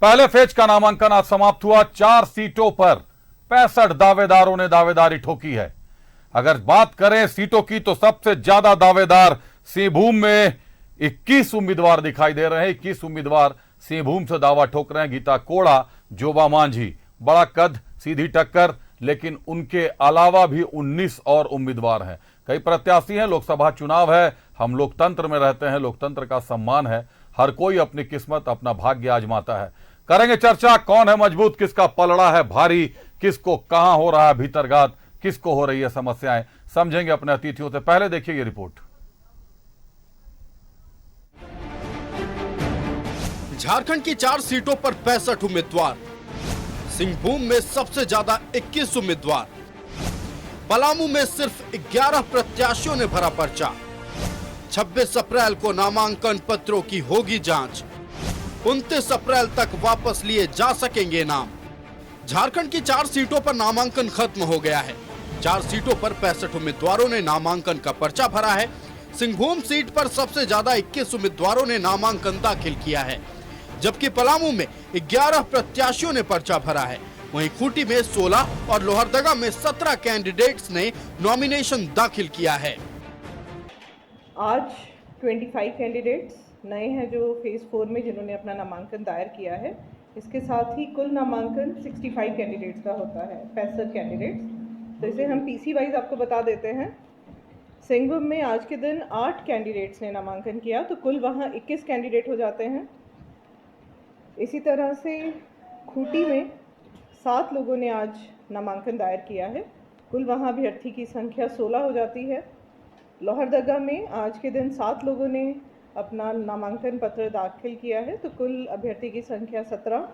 पहले फेज का नामांकन आज समाप्त हुआ। 4 सीटों पर 65 दावेदारों ने दावेदारी ठोकी है। अगर बात करें सीटों की तो सबसे ज्यादा दावेदार सिंहभूम में 21 उम्मीदवार दिखाई दे रहे हैं। 21 उम्मीदवार सिंहभूम से दावा ठोक रहे हैं। गीता कोड़ा, जोबा मांझी, बड़ा कद, सीधी टक्कर, लेकिन उनके अलावा भी 19 और उम्मीदवार हैं। कई प्रत्याशी हैं। लोकसभा चुनाव है, हम लोकतंत्र में रहते हैं, लोकतंत्र का सम्मान है। हर कोई अपनी किस्मत, अपना भाग्य आजमाता है। करेंगे चर्चा, कौन है मजबूत, किसका पलड़ा है भारी, किसको कहां हो रहा है भीतरघात, किसको हो रही है समस्याएं, समझेंगे अपने अतिथियों से। पहले देखिए ये रिपोर्ट। झारखंड की 4 सीटों पर 65 उम्मीदवार, सिंहभूम में सबसे ज्यादा 21 उम्मीदवार, पलामू में सिर्फ 11 प्रत्याशियों ने भरा पर्चा। 26 अप्रैल को नामांकन पत्रों की होगी जांच। 29 अप्रैल तक वापस लिए जा सकेंगे नाम। झारखंड की 4 सीटों पर नामांकन खत्म हो गया है। 4 सीटों पर 65 उम्मीदवारों ने नामांकन का पर्चा भरा है। सिंहभूम सीट पर सबसे ज्यादा 21 उम्मीदवारों ने नामांकन दाखिल किया है, जबकि पलामू में 11 प्रत्याशियों ने पर्चा भरा है। वहीं खूंटी में 16 और लोहरदगा में 17 कैंडिडेट्स ने नॉमिनेशन दाखिल किया है। आज 25 कैंडिडेट्स नए हैं जो फेज 4 में जिन्होंने अपना नामांकन दायर किया है। इसके साथ ही कुल नामांकन 65 कैंडिडेट्स का होता है, 65 कैंडिडेट्स। तो इसे हम पीसी वाइज आपको बता देते हैं। सिंहभूम में आज के दिन 8 कैंडिडेट्स ने नामांकन किया, तो कुल वहाँ 21 कैंडिडेट हो जाते हैं। इसी तरह से खूंटी में 7 लोगों ने आज नामांकन दायर किया है, कुल वहाँ अभ्यर्थी की संख्या 16 हो जाती है। लोहरदगा में आज के दिन 7 लोगों ने अपना नामांकन पत्र दाखिल किया है, तो कुल अभ्यर्थी की संख्या 17।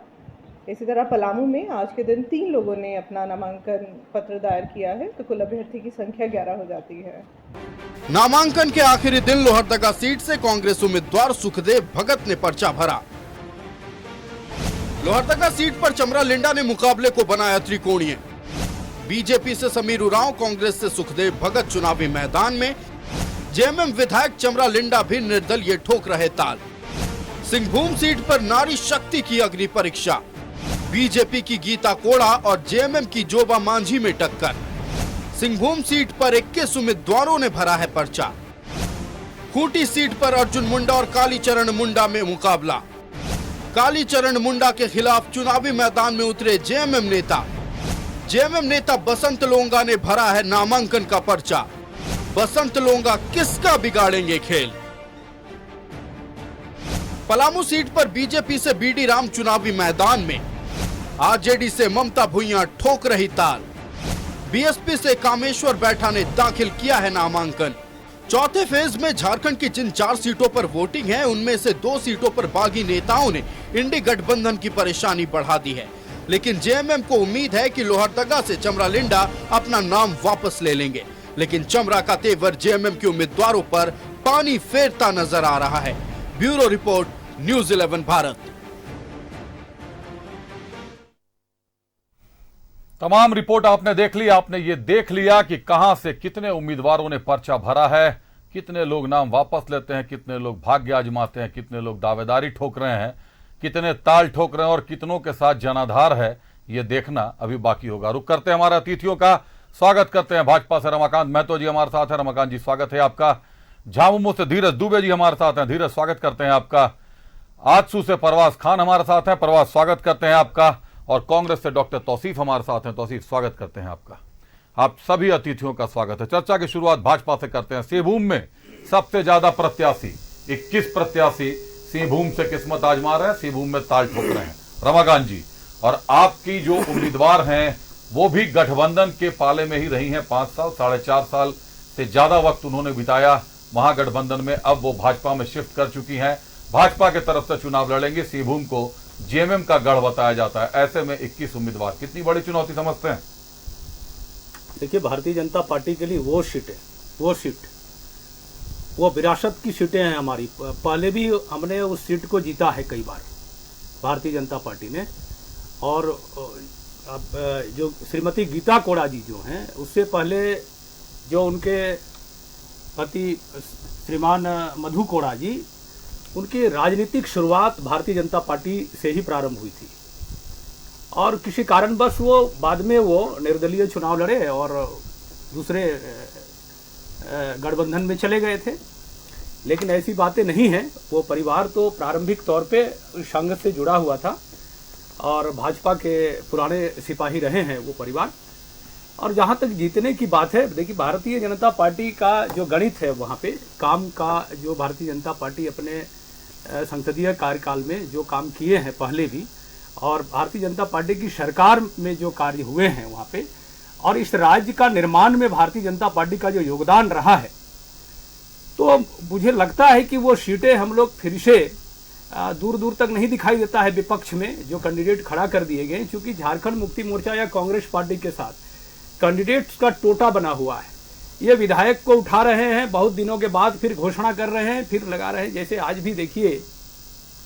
इसी तरह पलामू में आज के दिन 3 लोगों ने अपना नामांकन पत्र दायर किया है, तो कुल अभ्यर्थी की संख्या 11 हो जाती है। नामांकन के आखिरी दिन लोहरदगा सीट से कांग्रेस उम्मीदवार सुखदेव भगत ने पर्चा भरा। लोहरदगा सीट पर चमरा लिंडा ने मुकाबले को बनाया त्रिकोणीय। बीजेपी से समीर उरांव, कांग्रेस से सुखदेव भगत चुनावी मैदान में। जेएमएम विधायक चमरा लिंडा भी निर्दलीय ठोक रहे ताल। सिंहभूम सीट पर नारी शक्ति की अग्नि परीक्षा। बीजेपी की गीता कोड़ा और जेएमएम की जोबा मांझी में टक्कर। सिंहभूम सीट पर 21 उम्मीदवारों ने भरा है पर्चा। खूंटी सीट पर अर्जुन मुंडा और कालीचरण मुंडा में मुकाबला। कालीचरण मुंडा के खिलाफ चुनावी मैदान में उतरे जेएमएम नेता। जेएमएम नेता बसंत लोंगा ने भरा है नामांकन का पर्चा। बसंत लोंगा किसका बिगाड़ेंगे खेल। पलामू सीट पर बीजेपी से बीडी राम चुनावी मैदान में। आरजेडी से ममता भुइयां ठोक रही ताल। बीएसपी से कामेश्वर बैठा ने दाखिल किया है नामांकन। चौथे फेज में झारखंड की जिन 4 सीटों पर वोटिंग है, उनमें से 2 सीटों पर बागी नेताओं ने इंडी गठबंधन की परेशानी बढ़ा दी है, लेकिन जेएमएम को उम्मीद है कि लोहरदगा से चमरा लिंडा अपना नाम वापस ले लेंगे। लेकिन चमरा का तेवर जेएमएम के उम्मीदवारों पर पानी फेरता नजर आ रहा है। Bureau report, news 11 Bharat. तमाम रिपोर्ट आपने देख ली। आपने ये देख लिया कि कहां से कितने उम्मीदवारों ने पर्चा भरा है, कितने लोग नाम वापस लेते हैं, कितने लोग भाग्य आजमाते हैं, कितने लोग दावेदारी ठोक रहे हैं, कितने ताल ठोक रहे हैं और कितनों के साथ जनाधार है, ये देखना अभी बाकी होगा। रुक करते हैं हमारे अतिथियों का। स्वागत करते हैं भाजपा से रमाकांत महतो जी हमारे साथ है। रमाकांत जी स्वागत है आपका। झामुमो से धीरज दुबे जी हमारे साथ हैं। धीरज स्वागत करते हैं आपका। आजसू से परवाज खान हमारे साथ हैं। परवाज स्वागत करते हैं आपका। और कांग्रेस से डॉक्टर तौसीफ हमारे साथ हैं। तौसीफ स्वागत करते हैं आपका। आप सभी अतिथियों का स्वागत है। चर्चा की शुरुआत भाजपा से करते हैं। सिंहभूम में सबसे ज्यादा प्रत्याशी 21 प्रत्याशी सिंहभूम से किस्मत आजमा रहे हैं, सिंहभूम में ताल ठोक रहे हैं। रमाकांत जी, और आपकी जो उम्मीदवार हैं वो भी गठबंधन के पाले में ही रही हैं। 5 साल 4.5 साल से ज्यादा वक्त उन्होंने बिताया वहां गठबंधन में। अब वो भाजपा में शिफ्ट कर चुकी हैं, भाजपा की तरफ से चुनाव लड़ेंगे। सिंहभूम को जेएमएम का गढ़ बताया जाता है। ऐसे में 21 उम्मीदवार कितनी बड़ी चुनौती समझते हैं? देखिए, भारतीय जनता पार्टी के लिए वो सीट वो विरासत की सीटें हैं हमारी। पहले भी हमने उस सीट को जीता है कई बार भारतीय जनता पार्टी ने। और अब जो श्रीमती गीता कोड़ा जी जो हैं, उससे पहले जो उनके पति श्रीमान मधु कोड़ा जी, उनकी राजनीतिक शुरुआत भारतीय जनता पार्टी से ही प्रारंभ हुई थी और किसी कारणवश वो बाद में वो निर्दलीय चुनाव लड़े और दूसरे गठबंधन में चले गए थे। लेकिन ऐसी बातें नहीं हैं। वो परिवार तो प्रारंभिक तौर पे संघ से जुड़ा हुआ था और भाजपा के पुराने सिपाही रहे हैं वो परिवार। और जहाँ तक जीतने की बात है, देखिए भारतीय जनता पार्टी का जो गणित है वहाँ पे काम का, जो भारतीय जनता पार्टी अपने संसदीय कार्यकाल में जो काम किए हैं पहले भी, और भारतीय जनता पार्टी की सरकार में जो कार्य हुए हैं वहाँ पे, और इस राज्य का निर्माण में भारतीय जनता पार्टी का जो योगदान रहा है, तो मुझे लगता है कि वो सीटें हम लोग फिर से दूर दूर तक नहीं दिखाई देता है विपक्ष में जो कैंडिडेट खड़ा कर दिए गए, क्योंकि झारखंड मुक्ति मोर्चा या कांग्रेस पार्टी के साथ कैंडिडेट्स का टोटा बना हुआ है। ये विधायक को उठा रहे हैं, बहुत दिनों के बाद फिर घोषणा कर रहे हैं, फिर लगा रहे हैं। जैसे आज भी देखिए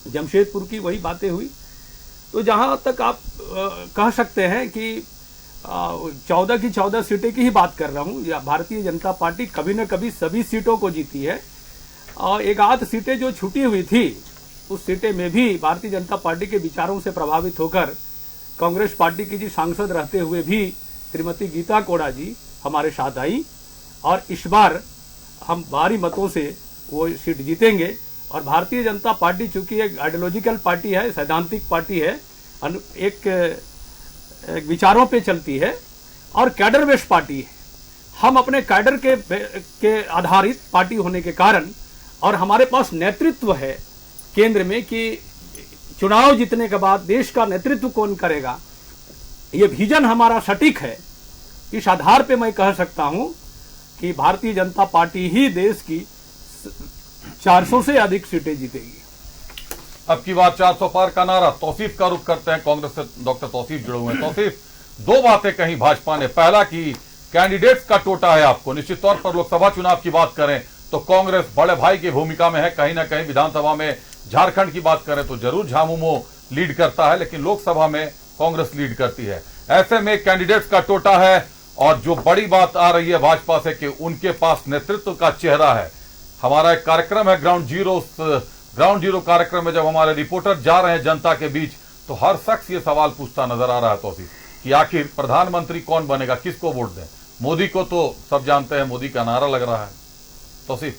जमशेदपुर की वही बातें हुई। तो जहां तक आप कह सकते हैं कि 14 की 14 सीटें की ही बात कर रहा हूं, या भारतीय जनता पार्टी कभी न कभी सभी सीटों को जीती है। और एक आध सीटें जो छूटी हुई थी, उस सीटें में भी भारतीय जनता पार्टी के विचारों से प्रभावित होकर कांग्रेस पार्टी की जी सांसद रहते हुए भी श्रीमती गीता कोड़ा जी हमारे साथ आई, और इस बार हम भारी मतों से वो सीट जीतेंगे। और भारतीय जनता पार्टी चूंकि एक आइडियोलॉजिकल पार्टी है, सैद्धांतिक पार्टी है, एक विचारों पे चलती है और कैडर बेस्ड पार्टी है। हम अपने कैडर के आधारित पार्टी होने के कारण, और हमारे पास नेतृत्व है केंद्र में कि चुनाव जीतने के बाद देश का नेतृत्व कौन करेगा, ये विजन हमारा सटीक है। इस आधार पे मैं कह सकता हूं कि भारतीय जनता पार्टी ही देश की 400 से अधिक सीटें जीतेगी। अब की बार 400 पार का नारा। तौसीफ का रुख करते हैं, कांग्रेस से डॉक्टर तौसीफ जुड़े हुए हैं। तौसीफ, दो बातें कही भाजपा ने। पहला कि कैंडिडेट्स का टोटा है आपको। निश्चित तौर पर लोकसभा चुनाव की बात करें तो कांग्रेस बड़े भाई की भूमिका में है, कहीं ना कहीं विधानसभा में झारखंड की बात करें तो जरूर झामुमो लीड करता है, लेकिन लोकसभा में कांग्रेस लीड करती है। ऐसे में कैंडिडेट्स का टोटा है, और जो बड़ी बात आ रही है भाजपा से कि उनके पास नेतृत्व का चेहरा है। हमारा एक कार्यक्रम है ग्राउंड जीरो कार्यक्रम में जब हमारे रिपोर्टर जा रहे हैं जनता के बीच, तो हर शख्स ये सवाल पूछता नजर आ रहा है तौसीफ कि आखिर प्रधानमंत्री कौन बनेगा, किसको वोट दें। मोदी को तो सब जानते हैं, मोदी का नारा लग रहा है। तौसीफ,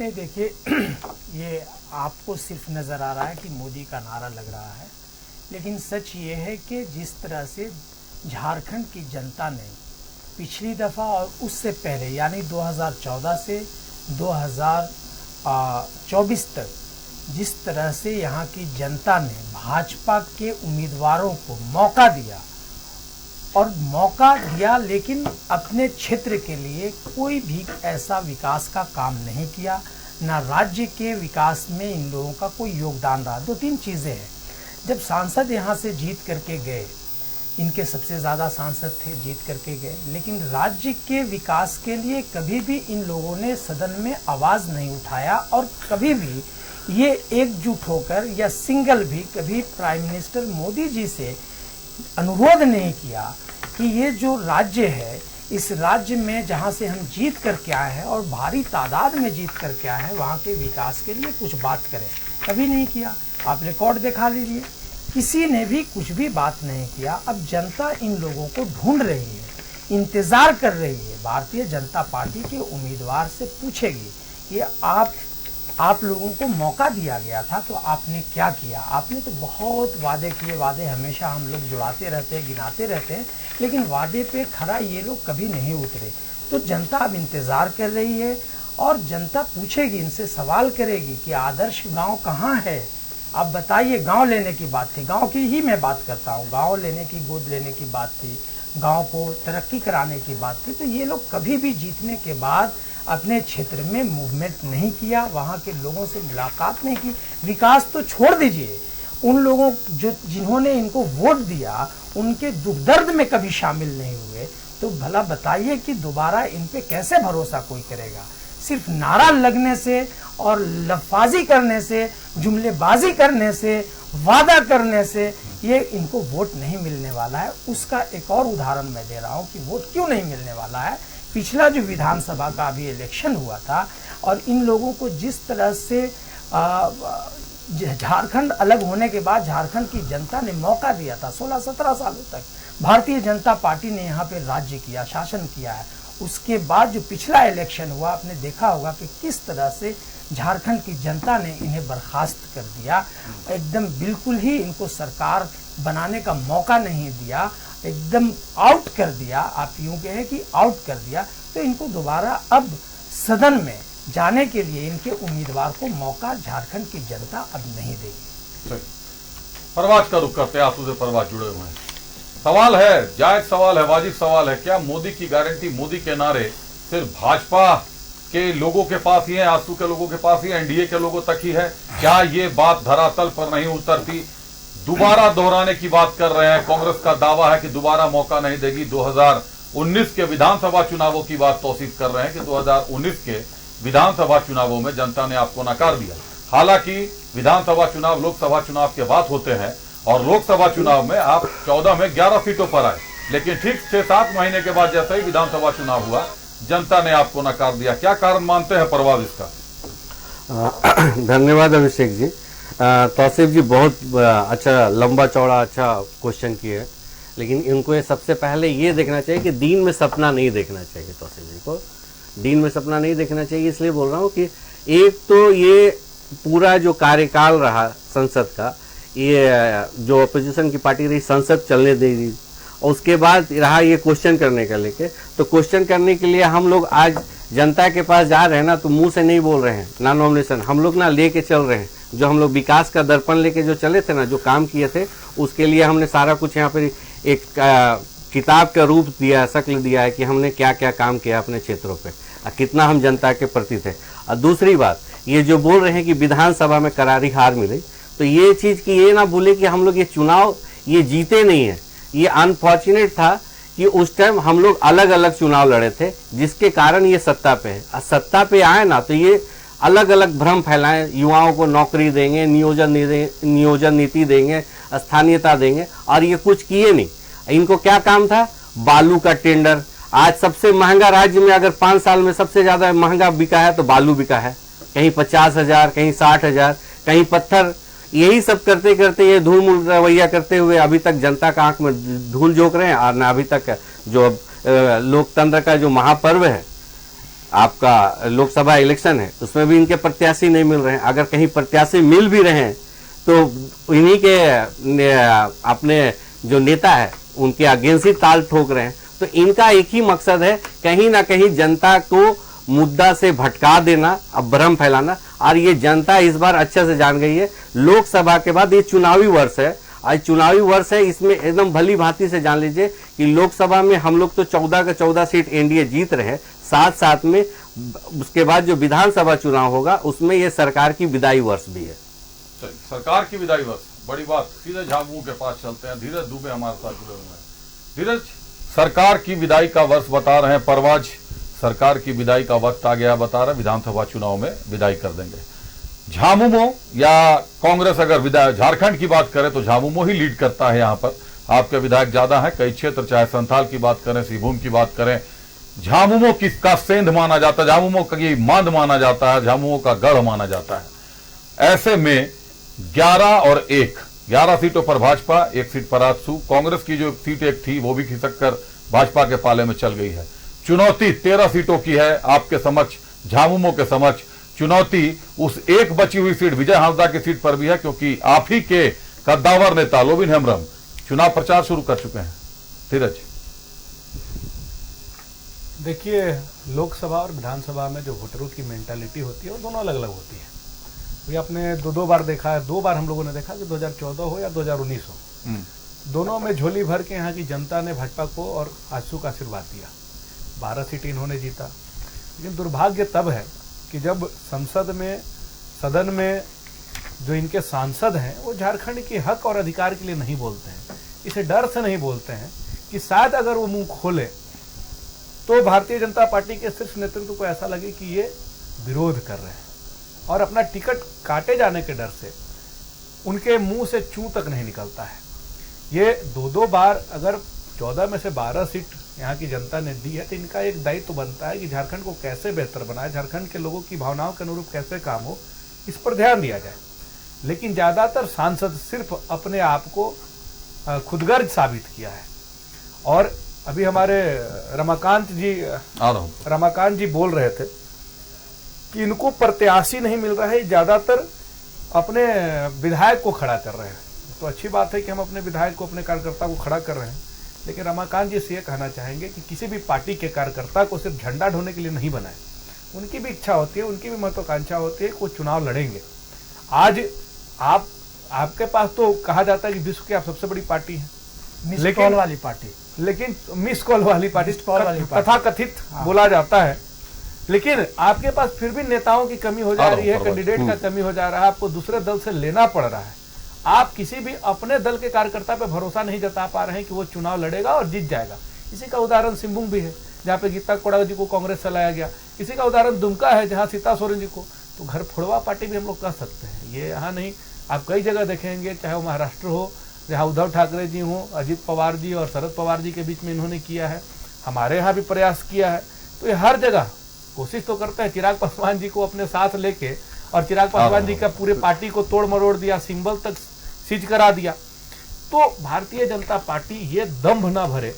नहीं देखिए, ये आपको सिर्फ नज़र आ रहा है कि मोदी का नारा लग रहा है, लेकिन सच ये है कि जिस तरह से झारखंड की जनता ने पिछली दफ़ा और उससे पहले यानी 2014 से 2024 तक जिस तरह से यहाँ की जनता ने भाजपा के उम्मीदवारों को मौका दिया, लेकिन अपने क्षेत्र के लिए कोई भी ऐसा विकास का काम नहीं किया, ना राज्य के विकास में इन लोगों का कोई योगदान रहा। दो तीन चीज़ें हैं। जब सांसद यहाँ से जीत करके गए, इनके सबसे ज़्यादा सांसद थे, जीत करके गए, लेकिन राज्य के विकास के लिए कभी भी इन लोगों ने सदन में आवाज़ नहीं उठाया, और कभी भी ये एकजुट होकर या सिंगल भी कभी प्राइम मिनिस्टर मोदी जी से अनुरोध नहीं किया कि ये जो राज्य है, इस राज्य में जहाँ से हम जीत करके आए हैं और भारी तादाद में जीत करके आए हैं, वहाँ के विकास के लिए कुछ बात करें। कभी नहीं किया। आप रिकॉर्ड दिखा लीजिए, किसी ने भी कुछ भी बात नहीं किया। अब जनता इन लोगों को ढूंढ रही है, इंतज़ार कर रही है। भारतीय जनता पार्टी के उम्मीदवार से पूछेगी कि आप लोगों को मौका दिया गया था तो आपने क्या किया। आपने तो बहुत वादे किए, वादे हमेशा हम लोग जुड़ाते रहते हैं, गिनाते रहते हैं, लेकिन वादे पे खरा ये लोग कभी नहीं उतरे। तो जनता अब इंतज़ार कर रही है, और जनता पूछेगी, इनसे सवाल करेगी कि आदर्श गांव कहाँ है। आप बताइए, गांव लेने की बात थी, गांव की ही मैं बात करता हूँ, गांव लेने की, गोद लेने की बात थी, गांव को तरक्की कराने की बात थी। तो ये लोग कभी भी जीतने के बाद अपने क्षेत्र में मूवमेंट नहीं किया, वहाँ के लोगों से मुलाकात नहीं की। विकास तो छोड़ दीजिए, उन लोगों जिन्होंने इनको वोट दिया उनके दुख दर्द में कभी शामिल नहीं हुए। तो भला बताइए कि दोबारा इन पे कैसे भरोसा कोई करेगा। सिर्फ नारा लगने से और लफाजी करने से, जुमलेबाजी करने से, वादा करने से ये इनको वोट नहीं मिलने वाला है। उसका एक और उदाहरण मैं दे रहा हूँ कि वोट क्यों नहीं मिलने वाला है। पिछला जो विधानसभा का अभी इलेक्शन हुआ था, और इन लोगों को जिस तरह से झारखंड अलग होने के बाद झारखंड की जनता ने मौका दिया था 16-17 सालों तक भारतीय जनता पार्टी ने यहाँ पे राज्य किया, शासन किया है। उसके बाद जो पिछला इलेक्शन हुआ, आपने देखा होगा कि किस तरह से झारखंड की जनता ने इन्हें बर्खास्त कर दिया, एकदम बिल्कुल ही इनको सरकार बनाने का मौका नहीं दिया, एकदम आउट कर दिया। आप यूं कहें कि आउट कर दिया। तो इनको दोबारा अब सदन में जाने के लिए इनके उम्मीदवार को मौका झारखंड की जनता अब नहीं देगी। परवाज का रुख करते हैं, आंसू से परवाज जुड़े हुए हैं। सवाल है, जायज सवाल है, वाजिब सवाल है, क्या मोदी की गारंटी, मोदी के नारे सिर्फ भाजपा के लोगों के पास ही है, आंसू के लोगों के पास ही, एनडीए के लोगों तक ही है? क्या ये बात धरातल पर नहीं उतरती? दोबारा दोहराने की बात कर रहे हैं। कांग्रेस का दावा है कि दोबारा मौका नहीं देगी। 2019 के विधानसभा चुनावों की बात तौसीफ कर रहे हैं कि 2019 के विधानसभा चुनावों में जनता ने आपको नकार दिया। हालांकि विधानसभा चुनाव लोकसभा चुनाव के बाद होते हैं और लोकसभा चुनाव में आप 14 में 11 सीटों पर आए, लेकिन ठीक 6-7 महीने के बाद जैसे ही विधानसभा चुनाव हुआ, जनता ने आपको नकार दिया। क्या कारण मानते हैं परवाज इसका? धन्यवाद अभिषेक जी। तौसीफ जी बहुत अच्छा, लंबा चौड़ा अच्छा क्वेश्चन किए, लेकिन इनको ये सबसे पहले ये देखना चाहिए कि दिन में सपना नहीं देखना चाहिए। तौसीफ जी को दिन में सपना नहीं देखना चाहिए, इसलिए बोल रहा हूँ कि एक तो ये पूरा जो कार्यकाल रहा संसद का, ये जो अपोजिशन की पार्टी रही, संसद चलने दे दी, और उसके बाद रहा ये क्वेश्चन करने का लेके, तो क्वेश्चन करने के लिए हम लोग आज जनता के पास जा रहे हैं ना, तो मुंह से नहीं बोल रहे हैं ना नॉमिनेशन, हम लोग ना लेके चल रहे हैं। जो हम लोग विकास का दर्पण लेके जो चले थे ना, जो काम किए थे, उसके लिए हमने सारा कुछ यहाँ पे एक किताब का रूप दिया, शक्ल दिया है कि हमने क्या क्या काम किया अपने क्षेत्रों पे, कितना हम जनता के प्रति थे। और दूसरी बात, ये जो बोल रहे हैं कि विधानसभा में करारी हार मिली, तो ये चीज़ की ये ना भूले कि हम लोग ये चुनाव ये जीते नहीं है। ये अनफॉर्चुनेट था कि उस टाइम हम लोग अलग अलग चुनाव लड़े थे, जिसके कारण ये सत्ता पे है। सत्ता पे आए ना, तो ये अलग अलग भ्रम फैलाएं, युवाओं को नौकरी देंगे, नियोजन नीति देंगे, स्थानीयता देंगे, और ये कुछ किए नहीं। इनको क्या काम था? बालू का टेंडर। आज सबसे महंगा राज्य में अगर 5 साल में सबसे ज्यादा महंगा बिका है तो बालू बिका है, कहीं 50,000, कहीं 60,000, कहीं पत्थर। यही सब करते करते, ये धूल मूल रवैया करते हुए अभी तक जनता का आंख में धूल झोंक रहे हैं। और ना अभी तक जो लोकतंत्र का जो महापर्व है, आपका लोकसभा इलेक्शन है, उसमें भी इनके प्रत्याशी नहीं मिल रहे हैं। अगर कहीं प्रत्याशी मिल भी रहे हैं तो इन्हीं के अपने जो नेता है उनके अगेंस्ट ही ताल ठोक रहे हैं। तो इनका एक ही मकसद है, कहीं ना कहीं जनता को मुद्दा से भटका देना, अब भ्रम फैलाना। और ये जनता इस बार अच्छे से जान गई है। लोकसभा के बाद ये चुनावी वर्ष है, आज चुनावी वर्ष है, इसमें एकदम भली भांति से जान लीजिए कि लोकसभा में हम लोग तो 14 का 14 सीट एनडीए जीत रहे हैं, साथ साथ में उसके बाद जो विधानसभा चुनाव होगा उसमें ये सरकार की विदाई वर्ष भी है। सरकार की विदाई वर्ष, बड़ी बात। सीधे झाबुओं के पास चलते हैं, धीरज दुबे हमारे साथ जुड़े हुए हैं। धीरज, सरकार की विदाई का वर्ष बता रहे हैं परवाज, सरकार की विदाई का वक्त आ गया बता रहे, विधानसभा चुनाव में विदाई कर देंगे। झामुमो या कांग्रेस अगर विदाई, झारखंड की बात करें तो झामुमो ही लीड करता है यहाँ पर। आपके विधायक ज्यादा हैं, कई क्षेत्र, चाहे संथाल की बात करें, सिंहभूम की बात करें, झामुमो किसका सेंध माना जाता है, झामुमो का ये मांद माना जाता है, झामुमो का गढ़ माना जाता है। ऐसे में 11 और 1, 11 सीटों पर भाजपा, 1 सीट पर आजसू। कांग्रेस की जो सीट एक थी वो भी खिसक कर भाजपा के पाले में चल गई है। चुनौती 13 सीटों की है आपके समक्ष, झामुमो के समक्ष। चुनौती उस एक बची हुई सीट विजय हांसदा की सीट पर भी है, क्योंकि आप ही के कद्दावर नेता लोबिन हेम्ब्रम चुनाव प्रचार शुरू कर चुके हैं। धीरज, देखिए, लोकसभा और विधानसभा में जो वोटरों की मेंटालिटी होती है वो दोनों अलग अलग होती है। ये आपने दो बार देखा है, 2 बार हम लोगों ने देखा कि 2014 हो या 2019 हो, दोनों में झोली भर के यहाँ की जनता ने भाजपा को और आजसू का आशीर्वाद दिया। 12 सीटें इन्होंने जीता। लेकिन दुर्भाग्य तब है कि जब सदन में जो इनके सांसद हैं वो झारखंड के हक और अधिकार के लिए नहीं बोलते हैं। इसे डर से नहीं बोलते हैं कि शायद अगर वो मुंह खोले तो भारतीय जनता पार्टी के शीर्ष नेतृत्व को ऐसा लगे कि ये विरोध कर रहे हैं, और अपना टिकट काटे जाने के डर से उनके मुंह से चू तक नहीं निकलता है। ये 2 बार अगर 14 में से 12 सीट यहाँ की जनता ने दी है, तो इनका एक दायित्व बनता है कि झारखंड को कैसे बेहतर बनाए, झारखंड के लोगों की भावनाओं के अनुरूप कैसे काम हो, इस पर ध्यान दिया जाए। लेकिन ज्यादातर सांसद सिर्फ अपने आप को खुदगर्ज साबित किया है। और अभी हमारे रमाकांत जी बोल रहे थे कि इनको प्रत्याशी नहीं मिल रहा है, ज्यादातर अपने विधायक को खड़ा कर रहे हैं। तो अच्छी बात है कि हम अपने विधायक को, अपने कार्यकर्ता को खड़ा कर रहे हैं, लेकिन रमाकांत जी से ये कहना चाहेंगे कि किसी भी पार्टी के कार्यकर्ता को सिर्फ झंडा ढोने के लिए नहीं बनाए। उनकी भी इच्छा होती है, उनकी भी महत्वाकांक्षा होती है कि वो चुनाव लड़ेंगे। आज आपके पास तो कहा जाता है कि विश्व की आप सबसे बड़ी पार्टी है, मिस कॉल वाली पार्टी, लेकिन मिस कॉल वाली पार्टी तथा कथित बोला जाता है, लेकिन आपके पास फिर भी नेताओं की कमी हो जा रही है, कैंडिडेट का कमी हो जा रहा है, आपको दूसरे दल से लेना पड़ रहा है। आप किसी भी अपने दल के कार्यकर्ता पे भरोसा नहीं जता पा रहे हैं कि वो चुनाव लड़ेगा और जीत जाएगा। इसी का उदाहरण सिंहभूम भी है, जहाँ पे गीता कोड़ा जी को कांग्रेस से लाया गया। इसी का उदाहरण दुमका है, जहाँ सीता सोरेन जी को, तो घर फोड़वा पार्टी भी हम लोग कह सकते हैं। ये यहाँ नहीं, आप कई जगह देखेंगे, चाहे वो महाराष्ट्र हो, जहाँ उद्धव ठाकरे जी हो, अजित पवार जी और शरद पवार जी के बीच में इन्होंने किया है, हमारे यहाँ भी प्रयास किया है। तो ये हर जगह कोशिश तो करते हैं। चिराग पासवान जी को अपने साथ लेके, और चिराग पासवान जी का पूरे पार्टी को तोड़ मरोड़ दिया, सिंबल तक सीज करा दिया। तो भारतीय जनता पार्टी ये दम्भ ना भरे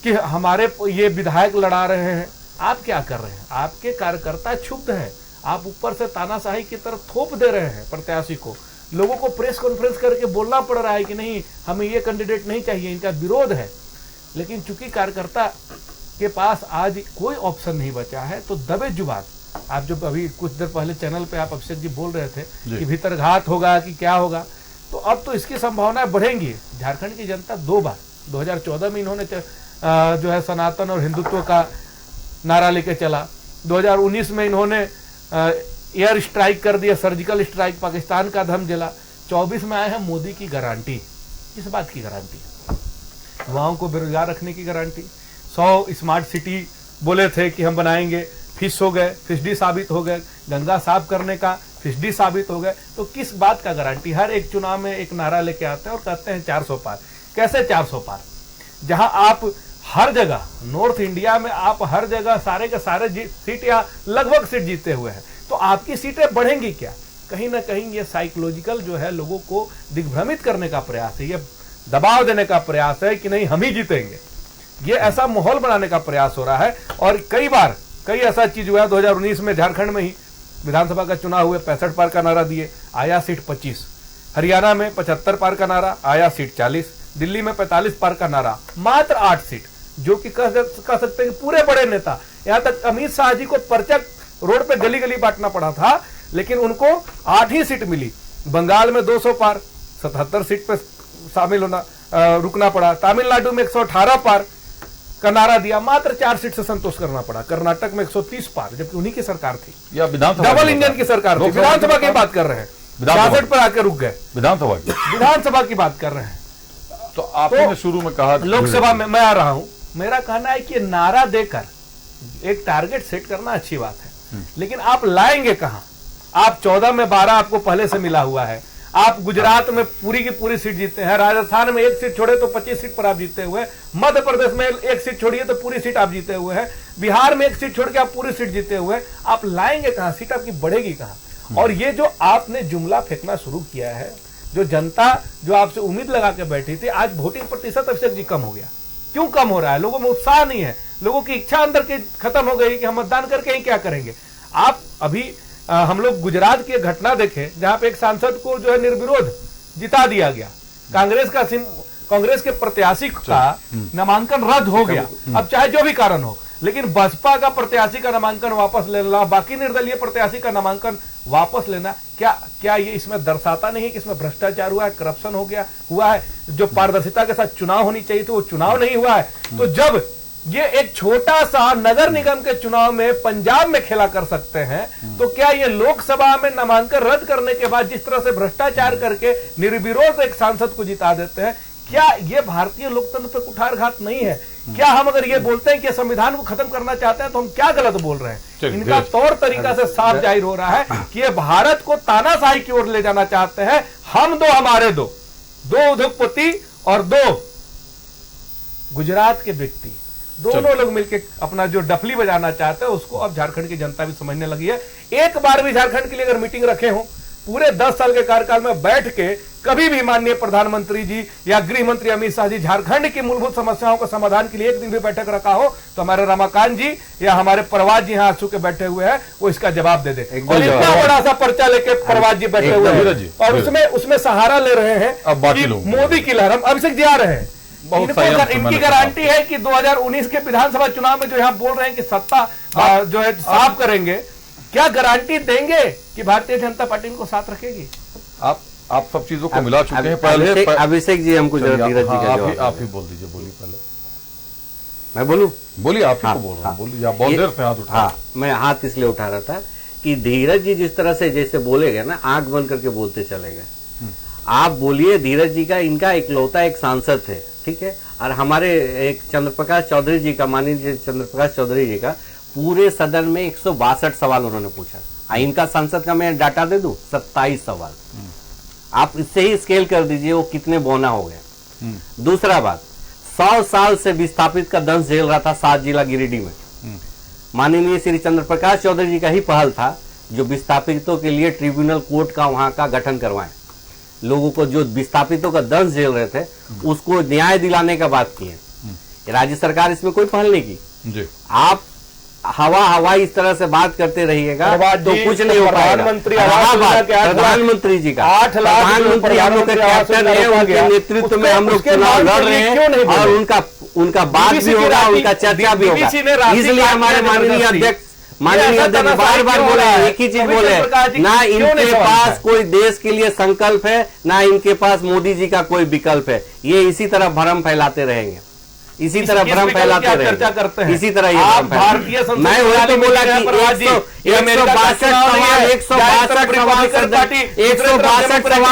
कि हमारे ये विधायक लड़ा रहे हैं। आप क्या कर रहे हैं? आपके कार्यकर्ता क्षुब्ध है, आप ऊपर से तानाशाही की तरफ थोप दे रहे हैं प्रत्याशी को। लोगों को प्रेस कॉन्फ्रेंस करके बोलना पड़ रहा है कि नहीं, हमें ये कैंडिडेट नहीं चाहिए, इनका विरोध है। लेकिन चूंकि कार्यकर्ता के पास आज कोई ऑप्शन नहीं बचा है, तो दबे जुबान, आप जो अभी कुछ देर पहले चैनल पे आप अभिषेक जी बोल रहे थे कि भीतरघात होगा कि क्या होगा, तो अब तो इसकी संभावनाएं बढ़ेंगी। झारखंड की जनता 2 बार 2014 में इन्होंने जो है सनातन और हिंदुत्व का नारा लेके चला, 2019 में इन्होंने एयर स्ट्राइक कर दिया, सर्जिकल स्ट्राइक, पाकिस्तान का धम जला। 24 में आए हैं मोदी की गारंटी। किस बात की गारंटी? युवाओं को बेरोजगार रखने की गारंटी। 100 स्मार्ट सिटी बोले थे कि हम बनाएंगे, फिस हो गए, फिसडी साबित हो गए। गंगा साफ करने का फिसडी साबित हो गए। तो किस बात का गारंटी? हर एक चुनाव में एक नारा लेके आते हैं और कहते हैं 400 पार। कैसे 400 पार? जहां आप हर जगह, नॉर्थ इंडिया में आप हर जगह सारे के सारे सीट या लगभग सीट जीते हुए हैं, तो आपकी सीटें बढ़ेंगी क्या? कहीं ना कहीं ये साइकोलॉजिकल जो है लोगों को दिग्भ्रमित करने का प्रयास है, ये दबाव देने का प्रयास है कि नहीं हम ही जीतेंगे। ये ऐसा माहौल बनाने का प्रयास हो रहा है। और कई ऐसा चीज हुआ है। 2019 में झारखंड में ही विधानसभा का चुनाव हुए, 65 पार का नारा दिए, आया सीट 25। हरियाणा में 75 पार का नारा, आया सीट 40। दिल्ली में 45 पार का नारा, मात्र 8 सीट, जो कि कह सकते हैं कि पूरे बड़े नेता, यहां तक अमित शाह जी को पर्चा रोड पे गली गली बांटना पड़ा था, लेकिन उनको 8 ही सीट मिली। बंगाल में 200 पार, 77 सीट पे शामिल होना रुकना पड़ा। तमिलनाडु में 118 पार का नारा दिया, मात्र 4 सीट से संतोष करना पड़ा। कर्नाटक में 130 पार, जबकि उन्हीं की सरकार थी, या विधानसभा डबल इंजन की सरकार थी। विधानसभा की बात कर रहे हैं, 66 पर आकर रुक गए। विधानसभा की बात कर रहे हैं। तो आपने शुरू में कहा, लोकसभा में मैं आ रहा हूं, मेरा कहना है कि नारा देकर एक टारगेट सेट करना अच्छी बात है, लेकिन आप लाएंगे कहां? आप 14 में 12 आपको पहले से मिला हुआ है। आप गुजरात में पूरी की पूरी सीट जीते हैं, राजस्थान में 1 सीट छोड़े तो 25 सीट पर आप जीते हुए हैं, मध्य प्रदेश में 1 सीट छोड़िए तो पूरी सीट आप जीते हुए हैं, बिहार में 1 सीट छोड़ के आप पूरी सीट जीते हुए हैं। आप लाएंगे कहां? सीट आपकी बढ़ेगी कहां? और ये जो आपने जुमला फेंकना शुरू किया है, जो जनता जो आपसे उम्मीद लगा के बैठी थी, आज वोटिंग प्रतिशत अभिषेक जी कम हो गया। क्यों कम हो रहा है? लोगों में उत्साह नहीं है, लोगों की इच्छा अंदर की खत्म हो गई कि हम मतदान करके ही क्या करेंगे। आप अभी हम लोग गुजरात की घटना देखें, जहां पे एक सांसद को जो है निर्विरोध जिता दिया गया। कांग्रेस के प्रत्याशी का नामांकन रद्द हो गया, अब चाहे जो भी कारण हो, लेकिन बसपा का प्रत्याशी का नामांकन वापस लेना, बाकी निर्दलीय प्रत्याशी का नामांकन वापस लेना, क्या ये इसमें दर्शाता नहीं है कि इसमें भ्रष्टाचार हुआ है, करप्शन हुआ है? जो पारदर्शिता के साथ चुनाव होनी चाहिए थी वो चुनाव नहीं हुआ है। तो जब ये एक छोटा सा नगर निगम के चुनाव में पंजाब में खेला कर सकते हैं, तो क्या ये लोकसभा में नामांकन रद्द करने के बाद जिस तरह से भ्रष्टाचार करके निर्विरोध एक सांसद को जिता देते हैं, क्या ये भारतीय लोकतंत्र पर कुठारघात नहीं है? क्या हम अगर ये बोलते हैं कि संविधान को खत्म करना चाहते हैं, तो हम क्या गलत बोल रहे हैं? इनका तौर तरीका से साफ जाहिर हो रहा है कि ये भारत को तानाशाही की ओर ले जाना चाहते हैं। हम दो हमारे दो उद्योगपति और 2 गुजरात के व्यक्ति, दोनों लोग मिलकर अपना जो डफली बजाना चाहते हैं उसको अब झारखंड की जनता भी समझने लगी है। एक बार भी झारखंड के लिए अगर मीटिंग रखे हो पूरे 10 साल के कार्यकाल में बैठ के कभी भी माननीय प्रधानमंत्री जी या गृह मंत्री अमित शाह जी झारखंड की मूलभूत समस्याओं के समाधान के लिए एक दिन भी बैठक रखा हो तो हमारे रमाकांत जी या हमारे परवाज जी यहाँ आंसू के बैठे हुए हैं वो इसका जवाब दे दे। और इतना बड़ा सा पर्चा लेके परवाज जी बैठे हुए हैं और उसमें सहारा ले रहे हैं कि मोदी की लहर। हम अभिषेक जी आ रहे हैं, इनकी गारंटी है कि 2019 के विधानसभा चुनाव में जो यहाँ बोल रहे हैं कि सत्ता जो है साफ करेंगे, क्या गारंटी देंगे कि भारतीय जनता पार्टी इनको साथ रखेगी? आप सब चीजों को मिला चुके हैं। पहले अभिषेक जी हमको जरा धीरज जी का आप ही बोल दीजिए, बोलिए पहले। मैं बोलूं? बोलिए, आप ही को बोल रहा हूं, बोलिए। आप बहुत देर से हाथ उठा। हाँ, मैं हाथ इसलिए उठा रहा था कि धीरज जी जिस तरह से जैसे बोले गए ना, आंख बंद करके बोलते चले गए। आप बोलिए, धीरज जी का इनका इकलौता एक सांसद थे, ठीक है, और हमारे एक चंद्रप्रकाश चौधरी जी का, माननीय चंद्रप्रकाश चौधरी जी का पूरे सदन में 162 सवाल उन्होंने पूछा। इनका सांसद का मैं डाटा दे दूं, 27 सवाल। आप इससे ही स्केल कर दीजिए वो कितने बौना हो गए। दूसरा बात, 100 साल से विस्थापित का दंश झेल रहा था 7 जिला गिरिडीह में। माननीय श्री चंद्रप्रकाश चौधरी जी का ही पहल था जो विस्थापितों के लिए ट्रिब्यूनल कोर्ट का वहां का गठन करवाएं। लोगों को जो विस्थापितों का दंश झेल रहे थे उसको न्याय दिलाने का बात की है। राज्य सरकार इसमें कोई पहल नहीं की जी। आप हवा इस तरह से बात करते रहिएगा तो कुछ नहीं हो पाएगा। प्रधानमंत्री जी का, प्रधानमंत्री हम लोग के कैप्टन है, उनके नेतृत्व में हम लोग चुनाव लड़ रहे हैं और उनका बात भी होगा, उनका चर्चा भी होगा। इसलिए हमारे माननीय अध्यक्ष बार बार बोले, एक ही चीज बोले, ना इनके पास कोई देश के लिए संकल्प है, ना इनके पास मोदी जी का कोई विकल्प है। ये इसी तरह भ्रम फैलाते रहेंगे, इसी तरह भ्रम फैलाते रहेंगे, इसी तरह ये भारतीय। मैं वही तो बोला कि 162 सवाल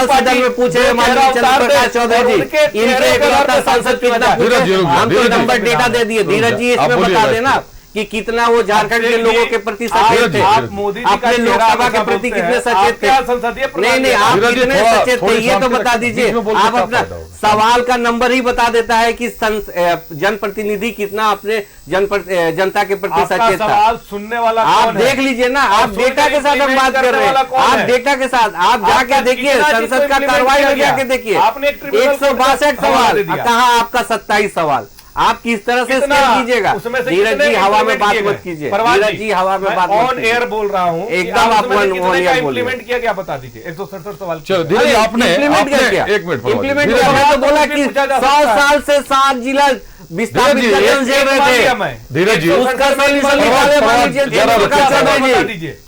सदन में पूछे माननीय चंद्रप्रकाश चौधरी जी, इनके इकलौता सांसद कितना, हम तो नंबर डेटा दे दिए। धीरज जी इसमें बता देना कि कितना वो झारखंड के लोगों के प्रति सचेत थे, अपने लोकसभा के प्रति कितने सचेत थे। नहीं, आप कितने सचेत थे ये तो बता दीजिए। आप अपना सवाल का नंबर ही बता देता है कि जनप्रतिनिधि कितना अपने जनता के प्रति सचेत था। सवाल सुनने वाला आप देख लीजिए ना, आप डेटा के साथ हम बात कर रहे हैं, आप डेटा के साथ आप जाके देखिए, संसद का कार्रवाई में जाके देखिए। 162 सवाल, कहाँ आपका 27 सवाल। आप किस तरह से स्केल कीजिएगा? धीरज जी हवा में बात मत कीजिए, धीरज जी हवा में बात ऑन एयर बोल रहा हूँ एकदम। आप इम्प्लीमेंट किया क्या बता दीजिए। 167 सवाल आपने इम्प्लीमेंट क्या किया? इम्प्लीमेंट तो बोला कि 100 साल से 7 जिला विस्थापित धीरज जी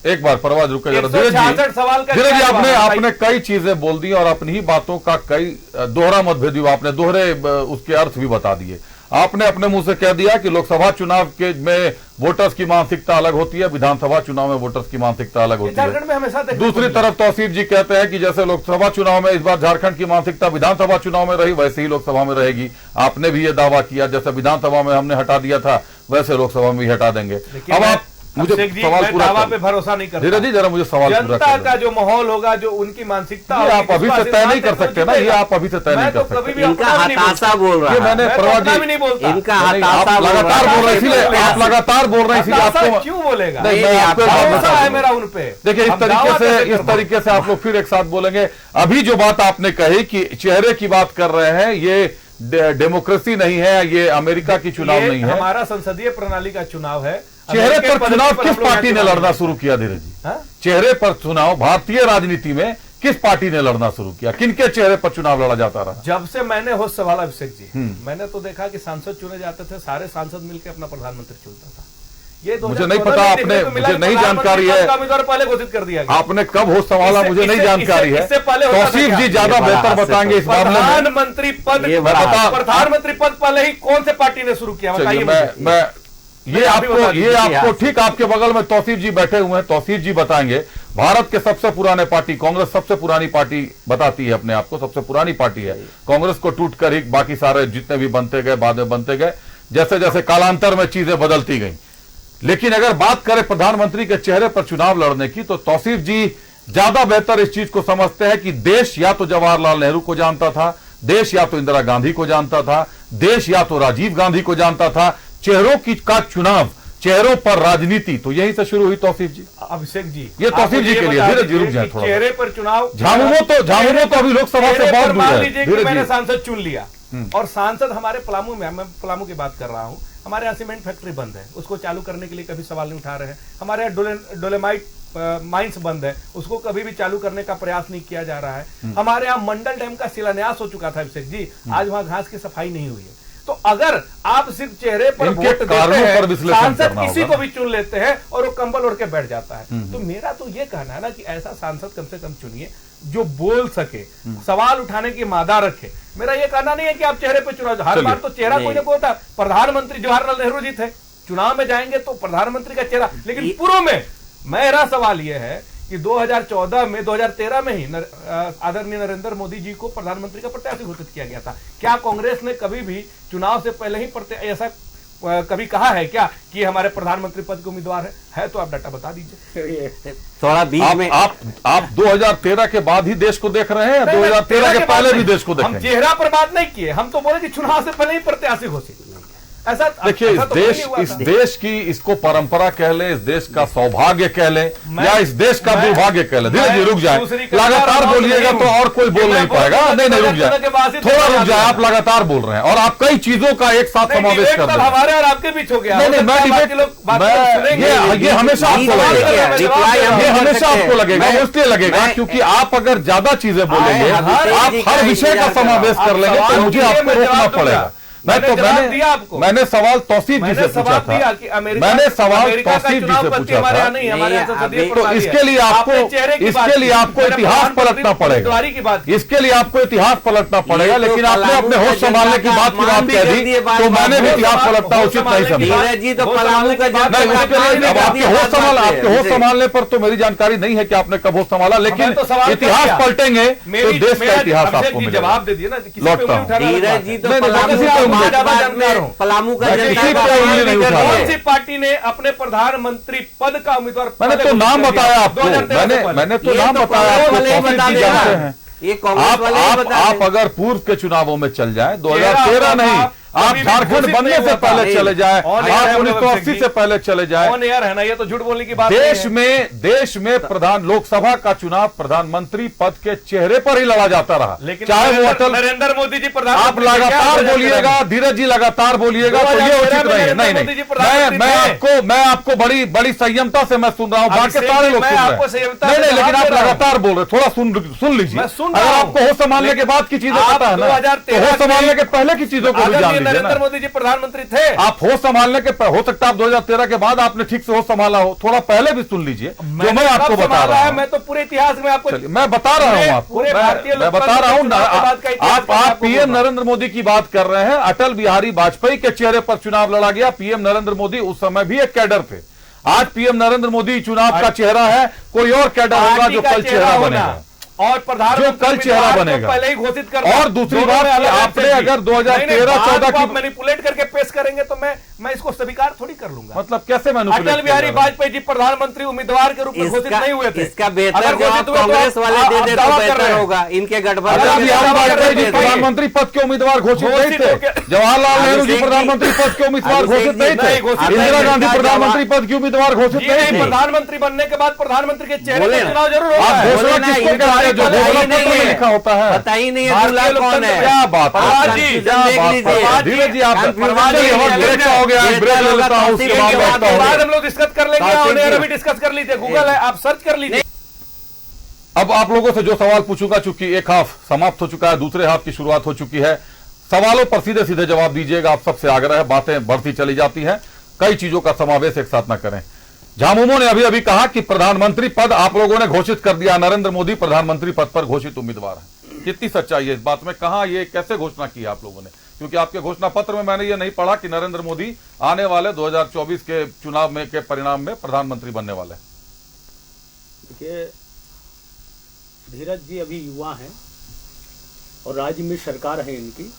एक बार परवाज रुक जरा। धीरज जी आपने कई चीजें बोल दी और अपनी ही बातों का कई दोहरा मतभेद, आपने दोहरे उसके अर्थ भी बता दिए। आपने अपने मुंह से कह दिया कि लोकसभा चुनाव के में वोटर्स की मानसिकता अलग होती है, विधानसभा चुनाव में वोटर्स की मानसिकता अलग होती है। दूसरी तरफ तौसीफ जी कहते हैं कि जैसे लोकसभा चुनाव में इस बार झारखंड की मानसिकता विधानसभा चुनाव में रही वैसे ही लोकसभा में रहेगी। आपने भी ये दावा किया जैसे विधानसभा में हमने हटा दिया था वैसे लोकसभा में भी हटा देंगे। अब आप मुझे सवाल पूरा दावा पे भरोसा नहीं करता। धीरज जी जरा मुझे सवाल पूरा जनता का जो माहौल होगा, जो उनकी मानसिकता, आप अभी से तय नहीं कर सकते ना, ये आप अभी से तय नहीं कर सकते। इनका हताशा बोल रहा है, मैंने परवाज जी नहीं बोलता, इनका हताशा लगातार बोल रहे हैं, इसलिए आप लगातार बोल रहे हैं, इसलिए आपको क्यों बोलेगा? भरोसा है मेरा उन पे। देखिए इस तरीके से आप लोग फिर एक साथ बोलेंगे। अभी जो बात आपने कही कि चेहरे की बात कर रहे हैं, ये डेमोक्रेसी नहीं है, ये अमेरिका की चुनाव नहीं है, हमारा संसदीय प्रणाली का चुनाव है। चेहरे पर चुनाव किस पार्टी ने लड़ना शुरू किया? धीरज जी, चेहरे पर चुनाव भारतीय राजनीति में किस पार्टी ने लड़ना शुरू किया? किनके चेहरे पर चुनाव लड़ा जाता रहा? जब से मैंने हो सवाल अभिषेक जी, मैंने तो देखा कि सांसद चुने जाते थे, सारे सांसद मिलकर अपना प्रधानमंत्री चुनता था। ये मुझे नहीं पता, आपने मुझे नहीं जानकारी है, पहले घोषित कर दिया गया। आपने कब हो सवाल मुझे नहीं जानकारी है। तौसीफ जी ज्यादा बेहतर बताएंगे इस मामले में। प्रधानमंत्री पद पहले ही कौन से पार्टी ने शुरू किया बताइए? मैं ये आपको ठीक आपके बगल में तौसीफ जी बैठे हुए हैं, तौसीफ जी बताएंगे। भारत के सबसे पुराने पार्टी कांग्रेस सबसे पुरानी पार्टी बताती है अपने आप को, सबसे पुरानी पार्टी है। कांग्रेस को टूट कर ही बाकी सारे जितने भी बनते गए, बाद में बनते गए, जैसे जैसे कालांतर में चीजें बदलती गई। लेकिन अगर बात करें प्रधानमंत्री के चेहरे पर चुनाव लड़ने की, तो तौसीफ जी ज्यादा बेहतर इस चीज को समझते हैं कि देश या तो जवाहरलाल नेहरू को जानता था, देश या तो इंदिरा गांधी को जानता था, देश या तो राजीव गांधी को जानता था। चेहरों की का चुनाव, चेहरों पर राजनीति, तो यहीं से शुरू हुई तौसीफ जी। अभिषेक जी, ये तौसीफ जी के लिए धीरे धीरे रुक जाए थोड़ा। चेहरे पर चुनाव, झामुमो तो अभी लोकसभा से बहुत दूर है। मान लीजिए कि धीरे मैंने धीरे सांसद चुन लिया और सांसद हमारे पलामू में, मैं पलामू की बात कर रहा हूं, हमारे यहाँ सीमेंट फैक्ट्री बंद है, उसको चालू करने के लिए कभी सवाल नहीं उठा रहे हैं। हमारे यहाँ डोलेमाइट माइंस बंद है, उसको कभी भी चालू करने का प्रयास नहीं किया जा रहा है। हमारे यहाँ मंडल डैम का शिलान्यास हो चुका था अभिषेक जी, आज वहां घास की सफाई नहीं हुई है। तो अगर आप सिर्फ चेहरे पर इनके वोट देते कारणों हैं, पर विश्लेषण सांसद करना किसी होगा। को भी चुन लेते हैं और वो कंबल ओढ़ के बैठ जाता है। तो मेरा तो ये कहना है ना कि ऐसा सांसद कम से कम चुनिए जो बोल सके, सवाल उठाने की मादा रखे। मेरा ये कहना नहीं है कि आप चेहरे पे चुनाव, हर बार तो चेहरा कोई ना कोई होता। प्रधानमंत्री जवाहरलाल नेहरू जी थे, चुनाव में जाएंगे तो प्रधानमंत्री का चेहरा, लेकिन पूर्व में मेरा सवाल यह है कि 2014 में 2013 में ही आदरणीय नरेंद्र मोदी जी को प्रधानमंत्री का प्रत्याशी घोषित किया गया था। क्या कांग्रेस ने कभी भी चुनाव से पहले ही ऐसा कभी कहा है क्या कि हमारे प्रधानमंत्री पद के उम्मीदवार है? तो आप डाटा बता दीजिए। थोड़ा बीच में आप 2013 के बाद ही देश को देख रहे हैं, 2013 के पहले भी देश को हम देखेंगे। चेहरा पर बात नहीं किए, हम तो बोले कि चुनाव से पहले ही प्रत्याशी घोषित। ऐसा देखिए, इस देश की, इसको परंपरा कह लें, इस देश का सौभाग्य कह लें, या इस देश का दुर्भाग्य कह लें। धीरे धीरे रुक जाए, लगातार बोलिएगा तो और कोई बोल नहीं पाएगा। नहीं रुक जाए, थोड़ा रुक जाए, आप लगातार बोल रहे हैं और आप कई चीजों का एक साथ समावेश कर रहे हैं। हमारे और आपके बीच हो गया। नहीं, मैं ये हमेशा आपको लगेगा, ये हमेशा आपको लगेगा, वो इसलिए लगेगा क्योंकि आप अगर ज्यादा चीजें बोलेंगे, आप हर विषय का समावेश कर लेंगे तो मुझे आपको रोकना पड़ेगा। मैंने सवाल तौसीफ जी से पूछा था, मैंने सवाल तौसीफ जी से पूछा था। तो इसके लिए आपको इतिहास पलटना पड़ेगा, इसके लिए आपको इतिहास पलटना पड़ेगा। लेकिन आपने अपने होश संभालने की बात कह दी, तो मैंने भी इतिहास पलटना उचित नहीं समझा। आपके होश संभालने पर तो मेरी जानकारी नहीं है कि आपने कब होश संभाला, लेकिन इतिहास पलटेंगे तो देश का इतिहास आपको मिलेगा। जवाब दे दिया ना, पलामू का कौन सी पार्टी ने अपने प्रधानमंत्री पद का उम्मीदवार? मैंने तो नाम बताया आपको, मैंने तो नाम बताया आपको, जानते हैं। आप अगर पूर्व के चुनावों में चल जाएं, 2013 नहीं, आप झारखंड बनने से पहले चले जाएं, आप 1980 से पहले चले जाएं। ऑन एयर है ना, ये तो झूठ बोलने की बात देश में प्रधान लोकसभा का चुनाव प्रधानमंत्री पद के चेहरे पर ही लड़ा जाता रहा, लेकिन चाहे वो अटल नरेंद्र मोदी जी आप लगातार बोलिएगा, धीरज जी लगातार बोलिएगा तो ये उचित नहीं है। नहीं, मैं आपको बड़ी संयमता से मैं सुन रहा हूँ, बाकी सारे लोग सुन रहे हैं। नहीं, लेकिन आप लगातार बोल रहे, थोड़ा सुन लीजिए। अगर आपको होश संभालने के बाद की चीजें पता है ना, तो होश संभालने के पहले की चीजों को भी जान लीजिए। नरेंद्र मोदी जी प्रधानमंत्री थे, आप होश संभालने के हो सकता है आप 2013 के बाद आपने ठीक से होश संभाला हो, थोड़ा पहले भी सुन लीजिए जो मैं आपको बता रहा हूं। मैं तो पूरे इतिहास में आपको मैं बता रहा हूं, आपको मैं बता रहा हूं। आप पीएम नरेंद्र मोदी की बात कर रहे हैं, अटल बिहारी वाजपेयी के चेहरे पर चुनाव लड़ा गया। पीएम नरेंद्र मोदी उस समय भी एक कैडर थे, आज पीएम नरेंद्र मोदी चुनाव का चेहरा है, कोई और कैडर होगा जो कल चेहरा बनेगा और प्रधानमंत्री जो कल चेहरा बनेगा पहले ही घोषित कर। और दूसरी बात, आपने अगर 2013-14 की मैनिपुलेट करके पेश करेंगे तो मैं इसको स्वीकार थोड़ी कर लूंगा। मतलब कैसे मैनिपुलेट? अटल बिहारी वाजपेयी जी प्रधानमंत्री उम्मीदवार के रूप में घोषित नहीं हुए थे। इसका बेहतर जवाब कांग्रेस वाले दे दे तो बेहतर होगा। इनके गठबंधन अटल बिहारी वाजपेयी जी प्रधानमंत्री पद के उम्मीदवार घोषित नहीं थे, जवाहरलाल नेहरू जी प्रधानमंत्री पद के उम्मीदवार घोषित नहीं थे, इंदिरा गांधी प्रधानमंत्री पद की उम्मीदवार घोषित नहीं थी। प्रधानमंत्री बनने के बाद प्रधानमंत्री के चेहरे पर चुनाव जरूर होगा। आप घोषणा किसको कहते हैं? जो घोषणा पत्र में लिखा होता है, पता ही नहीं है दूल्हा कौन है। क्या बात है, धीरे जी आप ब्रेक का हो गया, ब्रेक ले लेता हूं, उसके बाद हम लोग डिस्कस कर लेंगे, अभी डिस्कस कर लीजिए, गूगल है, आप सर्च कर लीजिए। अब आप लोगों से जो सवाल पूछूंगा, चूंकि एक हाफ समाप्त हो चुका है, दूसरे हाफ की शुरुआत हो चुकी है, सवालों पर सीधे सीधे जवाब दीजिएगा। आप सबसे आग्रह है, बातें बढ़ती चली जाती हैं, कई चीजों का समावेश एक साथ न करें। झामुमो ने अभी कहा कि प्रधानमंत्री पद आप लोगों ने घोषित कर दिया, नरेंद्र मोदी प्रधानमंत्री पद पर घोषित उम्मीदवार है। कितनी सच्चाई है इस बात में? कहां ये कैसे घोषणा की आप लोगों ने? क्योंकि आपके घोषणा पत्र में मैंने ये नहीं पढ़ा कि नरेंद्र मोदी आने वाले 2024 के चुनाव में के परिणाम में प्रधानमंत्री बनने वाले। देखिए धीरज जी अभी युवा हैं और राज्य में सरकार है इनकी,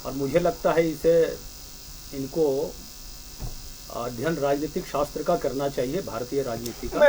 और मुझे लगता है इनको अध्ययन राजनीतिक शास्त्र का करना चाहिए, भारतीय राजनीति का।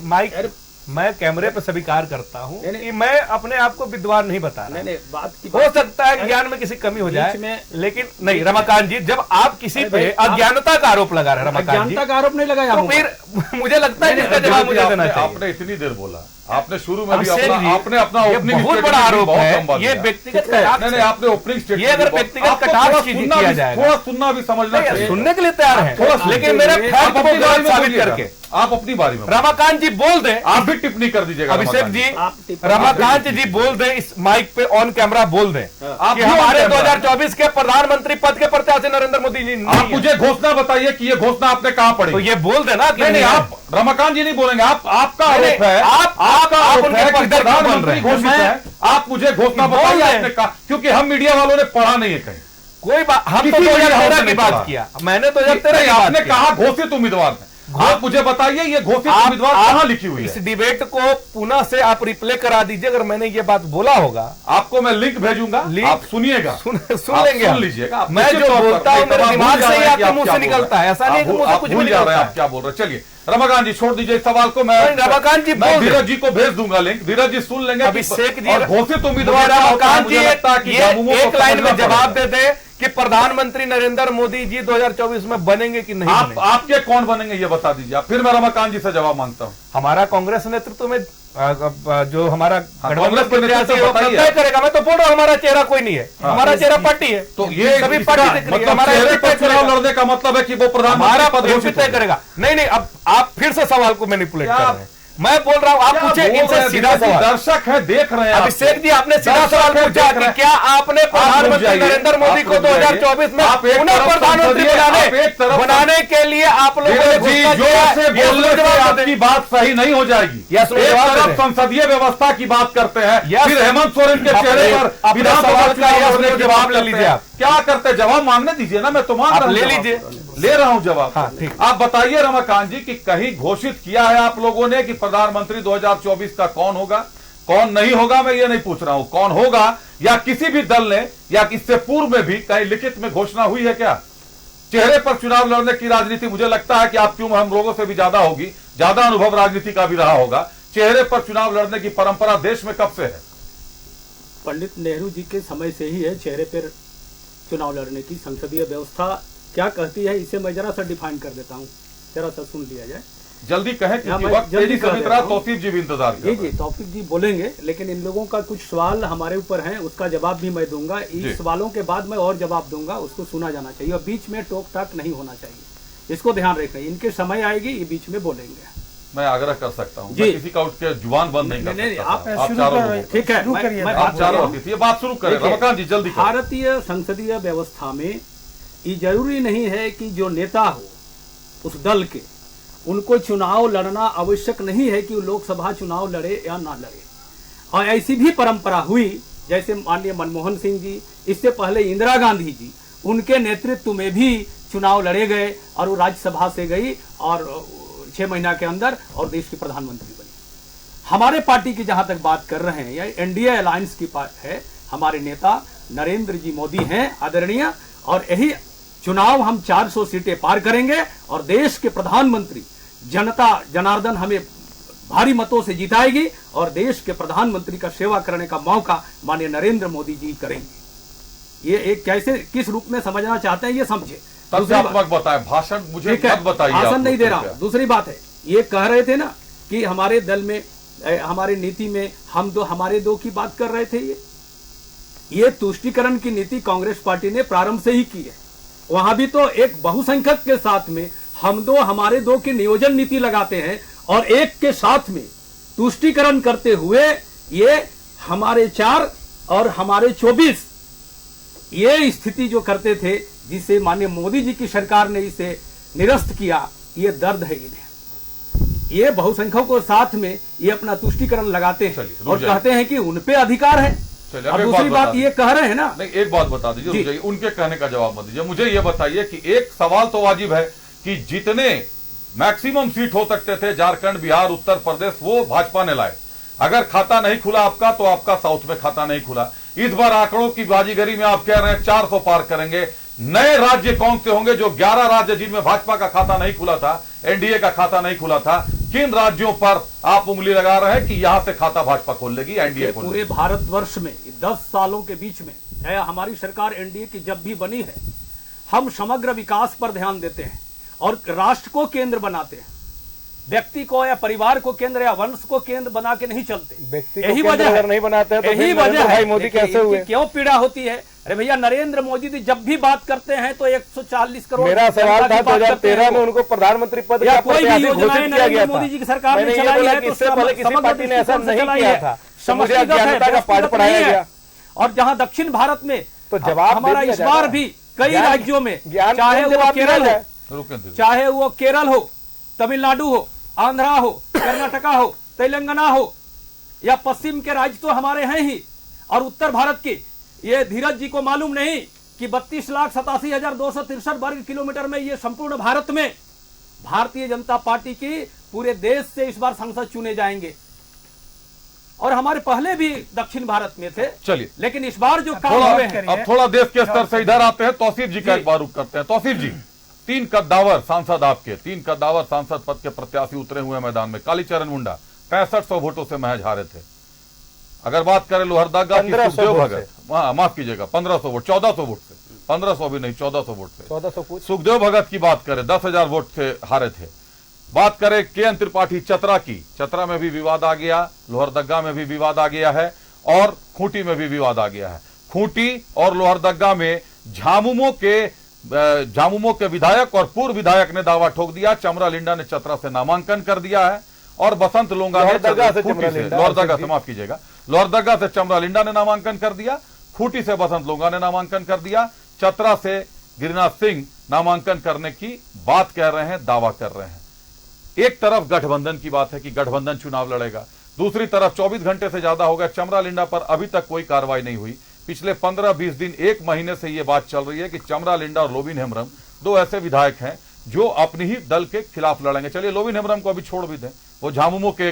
मैं मैं कैमरे पे स्वीकार करता हूँ नहीं, नहीं। कि मैं अपने आप को विद्वान नहीं बता रहा। नहीं बात की हो सकता है ज्ञान में किसी कमी हो जाए, में- लेकिन नहीं रमाकांत जी, जब आप किसी अरे पे भाई, आप- अज्ञानता का आरोप लगा रहे हैं रमाकांत जी, अज्ञानता का आरोप नहीं लगाया तो हूं। फिर मुझे लगता है कि इसका जवाब मुझे देना चाहिए। आपने इतनी देर बोला, आपने शुरू में भी अभिषेक जी, आपने अपना ये ओपनिंग बहुत बड़ा आरोप है, ये व्यक्तिगत कटाक्ष नहीं है। आपने ओपनिंग स्टेटमेंट ये अगर व्यक्तिगत कटाक्ष किया जाएगा, थोड़ा सुनना भी समझना नहीं, चाहिए। सुनने के लिए तैयार है, थोड़ा सुनते लेकिन मेरे हुए फैक्ट आप को अपनी बारी गलत में साबित बोलिएगा। करके आप अपनी बारी में रमाकांत जी बोल दें, आप भी टिप्पणी कर दीजिएगा। अभिषेक रमाकांत जी, आप टिप्पणी- रमाकांत जी बोल दें, इस माइक पे ऑन कैमरा बोल दें आप कि भी on हमारे camera। 2024 के प्रधानमंत्री पद के प्रत्याशी नरेंद्र मोदी जी नहीं आप हैं। मुझे घोषणा बताइए कि ये घोषणा आपने कहाँ पढ़ी। तो ये बोल देना कि नहीं है। आप रमाकांत जी नहीं बोलेंगे, आपका नहीं, आरोप है, आप आरोप उनके है कि पक्षधर क्यों बन प्रधानमंत्री रहे हैं? घोषित है। आप मुझे घोषणा बोल बताइए रहे हैं। आपने कहा, क्योंकि हम मीडिया वालों ने पढ़ा नहीं है कहीं। कोई बात, हम तो किसी भी 2013 हाउस की में बात पढ़ा। किया, मैंने 2013 की आपने बात किया। कहा घोषित उम्मीदवार है। आप मुझे बताइए ये घोषित उम्मीदवार कहाँ लिखी हुई इस है। डिबेट को पुनः से आप रिप्ले करा दीजिए, अगर मैंने ये बात बोला होगा। आपको मैं लिंक भेजूंगा, लिंक- आप सुनिएगा, सुन आप लेंगे सुन हम। लीजिएगा। आप मैं निश्चित जो तौर पर- बोलता हूं नहीं, मेरे आप दिमाग भूल जा से ही रहे हैं कि आपके आप मुंह क्या से बोल निकलता रहे है, हैं। ऐसा नहीं है कि मुंह से आप कुछ भी भूल जा रहे हैं निकलता आप क्या बोल रहे हैं। चलिए रमाकांत जी छोड़ दीजिए इस सवाल को, मैं नहीं, रमाकांत जी मैं बोल धीरज दें। जी को भेज दूंगा लिंक, धीरज जी सुन लेंगे। अभिषेक जी और घोषित उम्मीदवार मुझे क्या होता है, रमाकांत जी मुझे लगता है कि ये झामुमो को एक लाइन में समझना जवाब पड़ेगा। दे दे कि प्रधानमंत्री नरेंद्र मोदी जी 2024 में बनेंगे कि नहीं आप बनेंगे? आपके कौन बनेंगे ये बता दीजिए आप, फिर मैं रमाकांत जी से जवाब मांगता हूँ। हमारा कांग्रेस नेतृत्व में जो हमारा कांग्रेस गठबंधन के नेतृत्व प्रत्याशी है, वो बताइए। तय करेगा। मैं तो बोल रहा हूं हमारा चेहरा कोई नहीं है, हमारा चेहरा पार्टी है। तो ये सभी इसका पार्टी दिख रही है, मतलब हमारा चेहरे एमपी पर तय चुनाव करेगा। लड़ने का मतलब है कि वो हमारा प्रधानमंत्री पद एमपी घोषित तय होगा। करेगा। नहीं नहीं, अब आप फिर से सवाल को मैनिपुलेट क्या- कर रहे हैं। मैं बोल रहा हूं, आप क्या पूछे बोल रहे इनसे हैं? सीधा धीरज जी, सवाल। दर्शक है देख रहे हैं आपको। अभिषेक जी, आपने सीधा दर्शक सवाल है, पूछा देख रहे कि हैं। क्या आपने आप प्रधानमंत्री रुक जाइए, नरेंद्र मोदी आप को रुक जाइए। 2024 में आप एक पुनः तरफ प्रधानमंत्री संसदीय- आप एक तरफ बनाने के लिए आप लोगों ने धीरज जी घोषणा जोर किया है? से ये बोलने से जवाब दे आपकी दें। बात सही नहीं हो जाएगी। यस, एक जवाब दे तरफ दें। संसदीय व्यवस्था की बात करते हैं, यस। फिर हेमंत सोरेन के अपने- चेहरे पर अपने विधानसभा सवाल का चुनाव यस लड़ने में की जवाब बात ले करते लीजिए हैं। आप। क्या करते, जवाब मांगने दीजिए ना, मैं तो मांग आप रहा हूं ले जवाब। लीजिए। ले रहा हूं जवाब। हाँ, ठीक। आप बताइए रमाकांत जी कि कहीं घोषित किया है आप लोगों ने कि प्रधानमंत्री 2024 का कौन होगा, कौन नहीं होगा? मैं ये नहीं पूछ रहा हूं कौन होगा, या किसी भी दल ने या इससे पूर्व में भी कहीं लिखित में घोषणा हुई है क्या? चेहरे पर चुनाव लड़ने की राजनीति मुझे लगता है कि आपकी उम्र हम लोगों से भी ज्यादा होगी, ज्यादा अनुभव राजनीति का भी रहा होगा। चेहरे पर चुनाव लड़ने की परंपरा देश में कब से है? पंडित नेहरू जी के समय से ही है चेहरे पर चुनाव लड़ने की। संसदीय व्यवस्था क्या कहती है इसे मैं जरा सा डिफाइन कर देता हूँ, जरा सा सुन लिया जाए। जल्दी कहें हाँ, क्योंकि मैं वक्त जल्दी तेजी से कह बीत दे रहा है। रहा हूं। तौसीफ जी भी इंतजार कर जी रहे जी हैं। तौफीक जी बोलेंगे, लेकिन इन लोगों का कुछ सवाल हमारे ऊपर हैं, उसका जवाब भी मैं दूंगा। जी। इस सवालों के बाद मैं और जवाब दूंगा, उसको सुना जाना चाहिए और बीच में टोक टाक नहीं होना चाहिए, इसको ध्यान रखें। इनके समय आएगी ये बीच में बोलेंगे। मैं आग्रह कर सकता हूं, जी। मैं किसी का उठ के जुबान बंद नहीं कर नहीं, सकता। आप आप शुरू चारों करो। लोगों को। ठीक है, शुरू मैं करिए। बात आप कर चारों रहा हूं। अतिथि ये बात शुरू करें। देखिए, रमाकांत जी जल्दी करें। भारतीय संसदीय व्यवस्था में ये जरूरी नहीं है कि जो नेता हो उस दल के, उनको चुनाव लड़ना आवश्यक नहीं है कि वो लोकसभा चुनाव लड़े या ना लड़े। और ऐसी भी परंपरा हुई, जैसे माननीय मनमोहन सिंह जी, इससे पहले इंदिरा गांधी जी, उनके नेतृत्व में भी चुनाव लड़े गए और वो राज्यसभा से गई और 6 महीना के अंदर और देश की प्रधानमंत्री बनी। हमारे पार्टी की जहां तक बात कर रहे हैं, या एनडीए अलायंस की है, हमारे नेता नरेंद्र जी मोदी हैं आदरणीय, और यही चुनाव हम 400 सीटें पार करेंगे और देश के प्रधानमंत्री जनता जनार्दन हमें भारी मतों से जिताएगी और देश के प्रधानमंत्री का सेवा करने का मौका माननीय नरेंद्र मोदी जी करेंगे। ये एक कैसे किस रूप में समझना चाहते हैं ये समझे। तथ्यात्मक बताएं, भाषण मुझे ठीक है, मत बताइए। आप भाषण लोग नहीं दे रहा कृपया। हूं। दूसरी बात है, ये कह रहे थे ना कि हमारे दल में हमारे नीति में हमारे दो की बात कर रहे थे। ये तुष्टीकरण की नीति कांग्रेस पार्टी ने प्रारंभ से ही की है। वहां भी तो एक बहुसंख्यक के साथ में हम दो हमारे दो की नियोजन नीति लगाते हैं और एक के साथ में तुष्टीकरण करते हुए ये हमारे 4 और हमारे 24 ये स्थिति जो करते थे, जिसे माननीय मोदी जी की सरकार ने इसे निरस्त किया, ये दर्द है इन्हें। ये बहुसंख्यकों के साथ में ये अपना तुष्टीकरण लगाते हैं चलिए, रुक और जाइए। कहते हैं कि उन पे अधिकार है। चलिए, और अब एक दूसरी बात बात बता ये कह रहे हैं ना, नहीं, एक बात बता दीजिए, जी। रुक जाइए, उनके कहने का जवाब मत दीजिए। मुझे ये बताइए कि एक सवाल तो वाजिब है कि जितने मैक्सिमम सीट हो सकते थे झारखंड, बिहार, उत्तर प्रदेश, वो भाजपा ने लाए। अगर खाता नहीं खुला आपका तो आपका साउथ में खाता नहीं खुला। इस बार आंकड़ों की बाजीगरी में आप कह रहे हैं 400 पार करेंगे। नए राज्य कौन से होंगे जो 11 राज्य जिनमें भाजपा का खाता नहीं खुला था, एनडीए का खाता नहीं खुला था, किन राज्यों पर आप उंगली लगा रहे हैं कि यहां से खाता भाजपा खोल लेगी, एनडीए खोल पूरे लेगी? भारतवर्ष में 10 सालों के बीच में हमारी सरकार एनडीए की जब भी बनी है, हम समग्र विकास पर ध्यान देते हैं और राष्ट्र को केंद्र बनाते हैं। व्यक्ति को या परिवार को केंद्र या वंश को केंद्र बना के नहीं चलते। व्यक्ति को केंद्र अगर नहीं बनाते हैं तो यही फिर वजह भाई है मोदी कैसे हुए? क्यों पीड़ा होती है? अरे भैया, नरेंद्र मोदी जी जब भी बात करते हैं तो 140 करोड़ मेरा सवाल था 2013 में उनको प्रधानमंत्री पद का कोई भी प्रत्याशी योजनाएं घोषित किया गया नरेंद्र था। मोदी जी की सरकार ने मैंने ये चलाई बोला है कि तो इससे पहले किसी समग्र पार्टी ने ऐसा दृष्टिकोण से नहीं चलाई किया है। था। तो मुझे समष्टिगत है, अज्ञानता का पाठ व्यक्तिगत पढ़ाया नहीं है। गया। और जहां दक्षिण भारत में तो जवाब हमारा दे दिया इस बार जाएगा। भी कई ज्ञान- राज्यों में, ज्ञान चाहे पूर्ण वो जवाब केरल दिया हो, रुकने दीजिए। चाहे वो केरल हो, तमिलनाडु हो, आंध्रा हो, कर्नाटका हो, तेलंगाना हो या पश्चिम के राज्य तो हमारे हैं ही, और उत्तर भारत के, ये धीरज जी को मालूम नहीं कि 32,87,263 वर्ग किलोमीटर में ये संपूर्ण भारत में भारतीय जनता पार्टी की पूरे देश से इस बार सांसद चुने जाएंगे। और हमारे पहले भी दक्षिण भारत में थे, चलिए लेकिन इस बार जो काम थोड़ा हुए हैं, अब थोड़ा देश के स्तर से इधर आते हैं। तौसीफ जी का एक बार रुख करते हैं। तौसीफ जी, 3 कद्दावर सांसद आपके, 3 कद्दावर सांसद पद के प्रत्याशी उतरे हुए मैदान में। कालीचरण मुंडा 6500 वोटों से महज हारे थे। अगर बात करें लोहरदगा की, 1500 सुखदेव वोट भगत, माफ कीजिएगा 1500 वोट, 1400 वोट से, 1500 भी नहीं 1400 वोट से 1400 कुछ। सुखदेव भगत की बात करें 10,000 वोट से हारे थे। बात करें के.एन. त्रिपाठी चतरा की, चतरा में भी विवाद आ गया, लोहरदगा में भी विवाद आ गया है और खूंटी में भी विवाद आ गया है। खूंटी और लोहरदगा में झामुमो के विधायक और पूर्व विधायक ने दावा ठोक दिया, चमरा लिंडा ने चतरा से नामांकन कर दिया है और बसंत लोंगा ने लोहरदगा से खूंटी चमरा से, लिंडा, लोहरदगा से, माफ कीजिएगा, लोहरदगा से चमरा लिंडा ने नामांकन कर दिया, खूंटी से बसंत लोंगा ने नामांकन कर दिया, चतरा से गिरिनाथ सिंह नामांकन करने की बात कह रहे हैं, दावा कर रहे हैं। एक तरफ गठबंधन की बात है कि गठबंधन चुनाव लड़ेगा, दूसरी तरफ 24 घंटे से ज्यादा हो गया, चमरा लिंडा पर अभी तक कोई कार्रवाई नहीं हुई। पिछले 15-20 दिन, 1 महीने से यह बात चल रही है कि चमरा लिंडा और लोबिन हेम्ब्रम 2 ऐसे विधायक हैं जो अपनी ही दल के खिलाफ लड़ेंगे। चलिए लोबिन हेम्ब्रम को अभी छोड़ भी दें, वो झामुमो के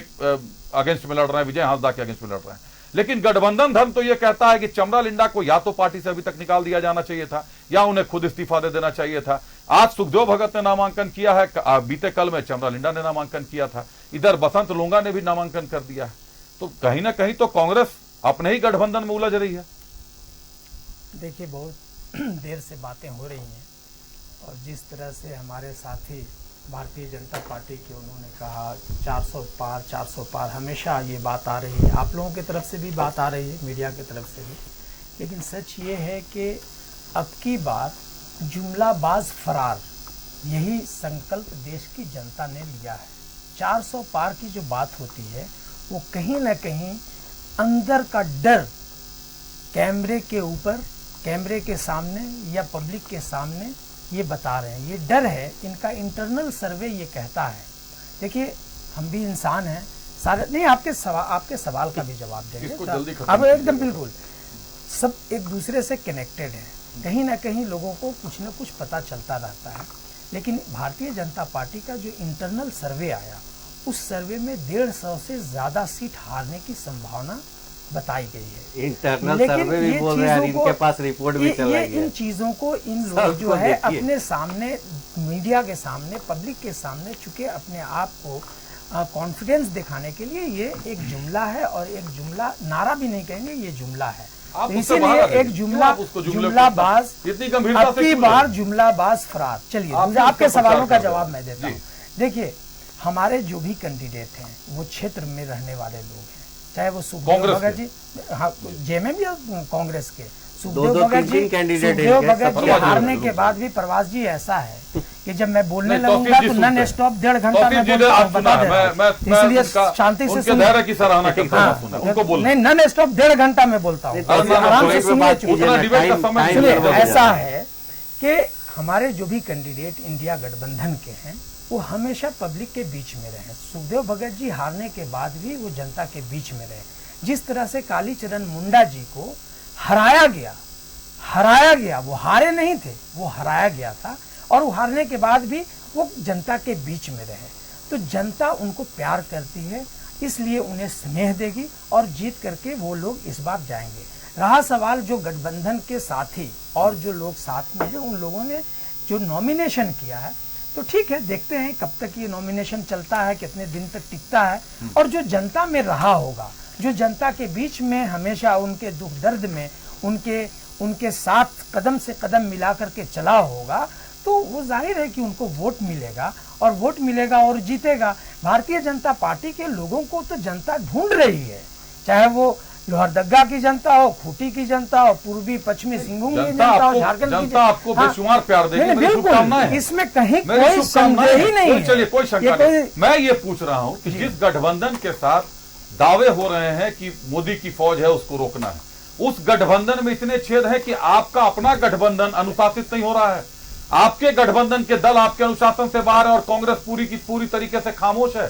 अगेंस्ट में लड़ रहे हैं, विजय हांसदा के अगेंस्ट में लड़ रहे हैं। लेकिन गठबंधन धर्म तो यह कहता है कि चमरा लिंडा को या तो पार्टी से अभी तक निकाल दिया जाना चाहिए था या उन्हें खुद इस्तीफा दे देना चाहिए था। आज सुखदेव भगत ने नामांकन किया है, बीते कल में चमरा लिंडा ने नामांकन किया था, इधर बसंत लोंगा ने भी नामांकन कर दिया है। तो कहीं ना कहीं तो कांग्रेस अपने ही गठबंधन में उलझ रही है। देखिए, बहुत देर से बातें हो रही हैं और जिस तरह से हमारे साथी भारतीय जनता पार्टी के उन्होंने कहा 400 पार हमेशा ये बात आ रही है, आप लोगों की तरफ से भी बात आ रही है, मीडिया की तरफ से भी। लेकिन सच ये है कि अब की बार जुमलाबाज फरार, यही संकल्प देश की जनता ने लिया है। 400 पार की जो बात होती है वो कहीं ना कहीं अंदर का डर कैमरे के ऊपर, कैमरे के सामने या पब्लिक के सामने ये बता रहे हैं। ये डर है, इनका इंटरनल सर्वे ये कहता है। देखिए, हम भी इंसान हैं सारे, नहीं आपके सवाल का भी जवाब देंगे। अब एकदम बिल्कुल सब एक दूसरे से कनेक्टेड है, कहीं ना कहीं लोगों को कुछ ना कुछ पता चलता रहता है। लेकिन भारतीय जनता पार्टी का जो इंटरनल सर्वे आया, उस सर्वे में 150 से ज़्यादा सीट हारने की संभावना बताई गई है। इंटरनल सर्वे भी बोल रहे हैं, इनके पास रिपोर्ट भी चला गया। इन चीज़ों को इन लोग जो है अपने सामने, मीडिया के सामने, पब्लिक के सामने, चूंकि अपने आप को कॉन्फिडेंस दिखाने के लिए ये एक जुमला है, और एक जुमला, नारा भी नहीं कहेंगे, ये जुमला है। तो इसीलिए एक जुमलाबाज, अपनी बार जुमलाबाज फरार। चलिए आपके सवालों का जवाब मैं देता हूँ। देखिए, हमारे जो भी कैंडिडेट हैं वो क्षेत्र में रहने वाले लोग हैं, चाहे वो सुखदेव भगत जी, हाँ जेएमएम या कांग्रेस के सुखदेव भगत जी हारने के बाद भी प्रवास जी ऐसा है कि जब मैं बोलने लगूंगा तो नॉन स्टॉप 1.5 घंटा में बता दे, इसलिए शांति से धैर्य की सराहना करता हूं, उनको बोलना नहीं, नॉन स्टॉप 1.5 घंटा में बोलता हूँ, आराम से सुनिए। ऐसा है कि हमारे जो भी कैंडिडेट इंडिया गठबंधन के हैं वो हमेशा पब्लिक के बीच में रहे। सुखदेव भगत जी हारने के बाद भी वो जनता के बीच में रहे। जिस तरह से कालीचरण मुंडा जी को हराया गया, वो हारे नहीं थे, वो हराया गया था, और वो हारने के बाद भी वो जनता के बीच में रहे। तो जनता उनको प्यार करती है, इसलिए उन्हें स्नेह देगी और जीत करके वो लोग इस बार जाएंगे। रहा सवाल जो गठबंधन के साथी और जो लोग साथ में हैं, उन लोगों ने जो नॉमिनेशन किया है, तो ठीक है, देखते हैं कब तक ये नॉमिनेशन चलता है, कितने दिन तक टिकता है। और जो जनता में रहा होगा, जो जनता के बीच में हमेशा उनके दुख दर्द में उनके साथ कदम से कदम मिला करके चला होगा, तो वो जाहिर है कि उनको वोट मिलेगा और वोट मिलेगा और जीतेगा। भारतीय जनता पार्टी के लोगों को तो जनता ढूंढ रही है, चाहे वो लोहरदगा की जनता हो, खूंटी की जनता हो, पूर्वी पश्चिमी सिंहभूम की जनता हो, झारखंड की जनता आपको बेशुमार प्यार देगी। मेरी बिल्कुल, शुभकामनाएं हैं। इसमें कहीं मेरी कोई संदेह ही नहीं है। चलिए, कोई शंका नहीं। मैं ये पूछ रहा हूं कि जिस गठबंधन के साथ दावे हो रहे हैं कि मोदी की फौज है उसको रोकना है, उस गठबंधन में इतने छेद हैं कि आपका अपना गठबंधन अनुशासित नहीं हो रहा है। आपके गठबंधन के दल आपके अनुशासन से बाहर है और कांग्रेस पूरी की पूरी तरीके से खामोश है।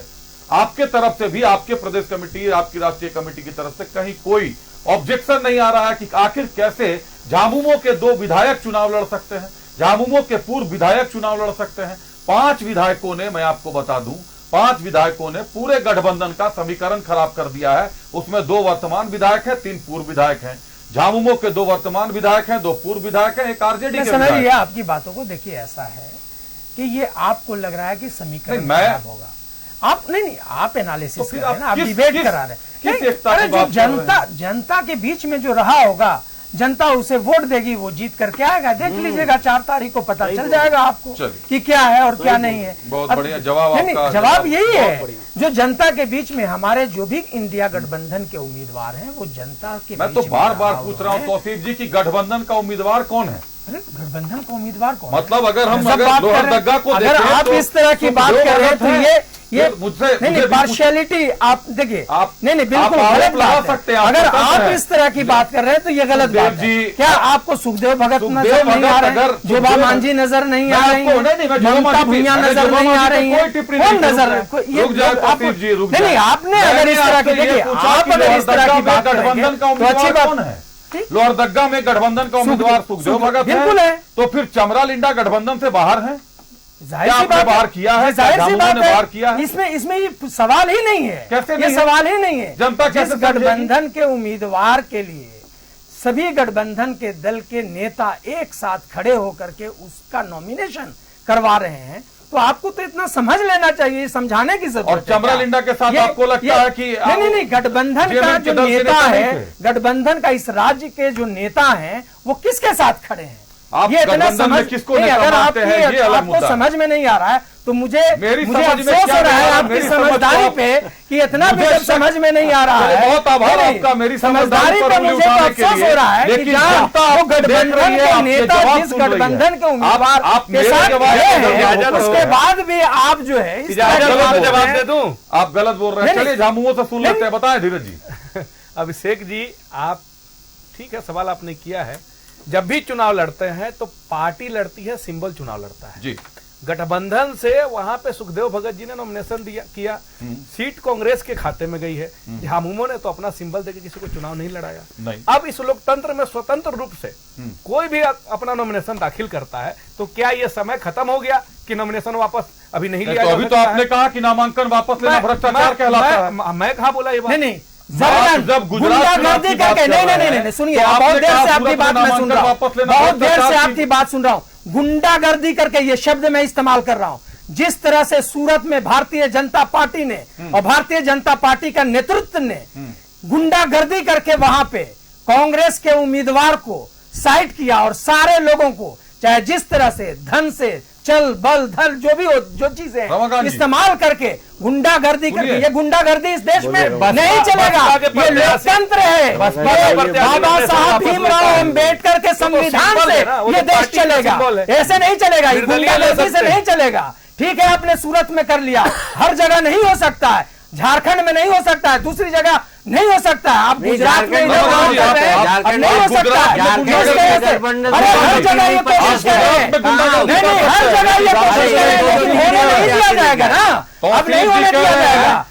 आपके तरफ से भी, आपके प्रदेश कमेटी, आपकी राष्ट्रीय कमेटी की तरफ से कहीं कोई ऑब्जेक्शन नहीं आ रहा है कि आखिर कैसे झामुमो के 2 विधायक चुनाव लड़ सकते हैं, झामुमो के पूर्व विधायक चुनाव लड़ सकते हैं। 5 विधायकों ने, मैं आपको बता दूं, 5 विधायकों ने पूरे गठबंधन का समीकरण खराब कर दिया है। उसमें 2 वर्तमान विधायक हैं, 3 पूर्व विधायक हैं। झामुमो के 2 वर्तमान विधायक हैं, 2 पूर्व विधायक हैं, एक आरजेडी के समझ लिया आपकी बातों को। देखिए, ऐसा है कि ये आपको लग रहा है कि समीकरण खराब होगा। आप नहीं, आप एनालिसिस कर रहे हैं ना, आप डिबेट करा रहे हैं। अरे जो जनता के बीच में जो रहा होगा, जनता उसे वोट देगी, वो जीत करके आएगा। देख लीजिएगा, 4 तारीख को पता चल जाएगा आपको कि क्या है और क्या नहीं है। बहुत बढ़िया जवाब आपका। जवाब यही है, जो जनता के बीच में हमारे जो भी इंडिया गठबंधन के उम्मीदवार हैं, वो जनता के मैं तो बार बार पूछ रहा हूँ तौसीफ जी की गठबंधन का उम्मीदवार कौन है? अरे गठबंधन का उम्मीदवार कौन? मतलब अगर हम लोहरदगा को अगर आप इस तरह की बात कर रहे हैं तो ये मुझसे नहीं पार्शियलिटी आप देखिए, आप नहीं बिल्कुल गलत लगा सकते हैं। अगर आप इस तरह की बात कर रहे हैं तो ये गलत बात है। क्या आपको सुखदेव भगत नजर नहीं आ रहे हैं? जोबा मांझी नजर नहीं आ रही है? ममता भुइयां नजर नहीं आ रही है? कौन नजर? नहीं, आपने अगर इस तरह की, देखिए आप अगर इस तरह की बात गठबंधन का अच्छी बात है। लोहरदगा में गठबंधन का उम्मीदवार सुखदेव भगत बिल्कुल है, तो फिर चमरा लिंडा गठबंधन से बाहर है। जाहिर सी बात बाहर किया है, जाहिर सी बात बाहर किया है। इसमें ये सवाल ही नहीं है। कैसे ये सवाल ही नहीं है। जनता जिस गठबंधन के उम्मीदवार के लिए सभी गठबंधन के दल के नेता एक साथ खड़े होकर के उसका नॉमिनेशन करवा रहे हैं, तो आपको तो इतना समझ लेना चाहिए, समझाने की जरूरत है। और चमरा लिंडा के साथ आपको लगता है कि नहीं, गठबंधन का जो नेता है, गठबंधन का इस राज्य के जो नेता हैं, वो किसके साथ खड़े हैं? आप ये इतना समझ, किसको अगर आपको समझ में नहीं आ रहा है तो मुझे अफसोस हो रहा है आपकी समझदारी पे कि इतना भी जब समझ में नहीं आ रहा है। बहुत आभार आपका मेरी समझदारी पे मुझे तो अफसोस हो रहा है कि जहाँ गठबंधन के नेता जिस गठबंधन के उम्मीदवार के साथ हैं, उसके बाद भी आप जो है जवाब दे दूं, आप गलत बोल रहे हैं। चलिए झामुमो से सुन लेते हैं, बताएं धीरज जी। अभिषेक जी, आप ठीक है, सवाल आपने किया है। जब भी चुनाव लड़ते हैं तो पार्टी लड़ती है, सिंबल चुनाव लड़ता है जी। गठबंधन से वहां पे सुखदेव भगत जी ने नॉमिनेशन किया, सीट कांग्रेस के खाते में गई है। झामुमो ने तो अपना सिंबल देकर किसी को चुनाव नहीं लड़ाया। नहीं। अब इस लोकतंत्र में स्वतंत्र रूप से कोई भी अपना नॉमिनेशन दाखिल करता है, तो क्या ये समय खत्म हो गया कि नॉमिनेशन वापस अभी नहीं लिया? तो अभी तो आपने कहा कि नामांकन वापस लेना भ्रष्टाचार कहलाता है। मैं कहा बोला ये बात? नहीं, जब गुजरात नहीं सुनिए, बहुत देर से आपकी बात मैं सुन रहा हूँ, बहुत देर से आपकी बात सुन रहा हूँ। गुंडागर्दी करके ये शब्द मैं इस्तेमाल कर रहा हूं। जिस तरह से सूरत में भारतीय जनता पार्टी ने और भारतीय जनता पार्टी का नेतृत्व ने गुंडागर्दी करके वहां पे कांग्रेस के उम्मीदवार को साइड किया और सारे लोगों को, चाहे जिस तरह से धन से, चल बल धल जो भी हो, जो चीजें इस्तेमाल करके गुंडागर्दी करके, ये गुंडागर्दी इस देश में नहीं चलेगा। ये लोकतंत्र है। बाबा साहब भीमराव अम्बेडकर के संविधान से ये देश चलेगा, ऐसे नहीं चलेगा, ये गुंडागर्दी से नहीं चलेगा। ठीक है, आपने सूरत में कर लिया, हर जगह नहीं हो सकता है, झारखंड में नहीं हो सकता है, दूसरी जगह नहीं हो सकता है। आप गुजरात में नहीं हो सकता है, अरे हर जगह ये कोशिश कर रहे हैं, नहीं हर जगह ये कोशिश कर रहे हैं, लेकिन होने नहीं दिया जाएगा ना, अब नहीं होने दिया जाएगा।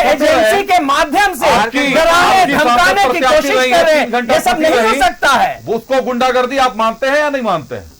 एजेंसी के माध्यम से डराने धमकाने की कोशिश कर रहे हैं, ये सब नहीं हो सकता है। उसको गुंडागर्दी आप मानते हैं या नहीं मानते हैं?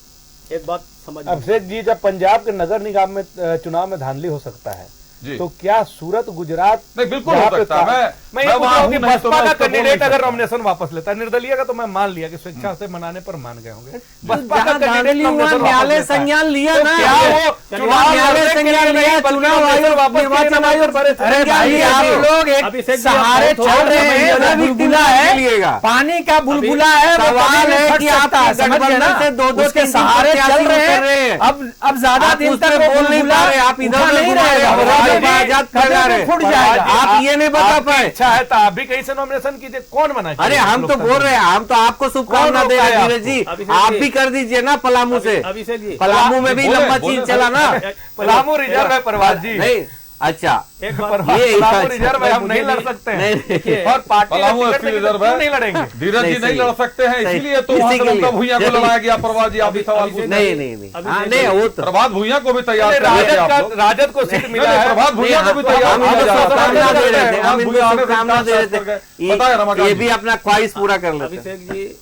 एक बात समझ, अभिषेक जी, जब पंजाब के नगर निगम में चुनाव में धांधली हो सकता है, जी। तो क्या सूरत गुजरात नहीं, बिल्कुल जहाँ हो पे सकता है। मैं ये पूछ वहां रहा हूं हूं कि नहीं तो बसपा मैं का इसको बोल नहीं कैंडिडेट अगर सकता। नॉमिनेशन वापस लेता है, निर्दलीय का तो मैं मान लिया कि स्वेच्छा से मनाने पर मान गए होंगे। बसपा का जहाँ कैंडिडेट धांधली हुआ नॉमिनेशन वापस न्यायालय लेता है। संज्ञान लिया तो ना, क्या वो चुनाव न्यायालय लड़ने के संज्ञान लिए लिया, नहीं, बल्कि चुनाव नॉमिनेशन आयोग, वापस निर्वाचन लेने आयोग। पर भरे थे। अरे भाई आप लोग एक अभिषेक जी, सहारे आप थोड़ा चल रहे समझिए हैं, ना, वो बुलबुला लीजिएगा। है, पानी का बुलबुला है, वो सवाल कभी भी है फट कि सकता है, आपकी समझ गए ना? गठबंधन से दो-दो, उसके तीन-तीन सहारे प्रत्याशी चल रहे उतर रहे हैं। अब ज्यादा आप दिन उस तक पे वो बोल नहीं बुलबुला पा रहे, आप इधर उठा उधर नहीं घुमा रहे, रहेगा, आप वो राजद कभी भी आजाद कर कभी रहे भी हैं। फूट जाएगा। आप ये नहीं बता आपकी पाए। इच्छा है तो आप भी कहीं से नॉमिनेशन कीजिए, कौन मना अरे हम तो बोल रहे हैं, हम तो आपको शुभकामना कौन दे रहे हैं रोका है धीरज जी, अभिषेक आप जी। भी कर दीजिए ना पलामू से। अभिषेक जी, पलामू में भी बोले, लंबा बोले, चीन चला ना। पलामू रिजर्व है प्रभात जी। नहीं, अच्छा एक बात पलामू रिजर्व है, हम नहीं लड़ सकते नहीं, हैं और पार्टी का पलामू टिकट एसपी देंगे तो रिजर्व क्यों है, नहीं लड़ेंगे? धीरज जी नहीं, नहीं सही लड़ है। सकते हैं, सही, इसीलिए तो वहां से इसी के ममता लिए। भूया को लड़ाया गया। प्रभात जी आप भी सवाल पूछते हैं। नहीं हाँ, नहीं वो तो प्रभात भूया को भी तैयार कर राजद रहे थे आप का लोग। राजद को सीट मिला नहीं, है। प्रभात भूया को भी तैयार हम किया तो जा रहा था। शुभकामना दे रहे थे, हम प्रभात इनको भूया ने शुभकामना दे रहे कर गए। थे, पता है रमाकांत ये जी? भी अपना ख्वाहिश पूरा कर लेते हैं। अभिषेक जी,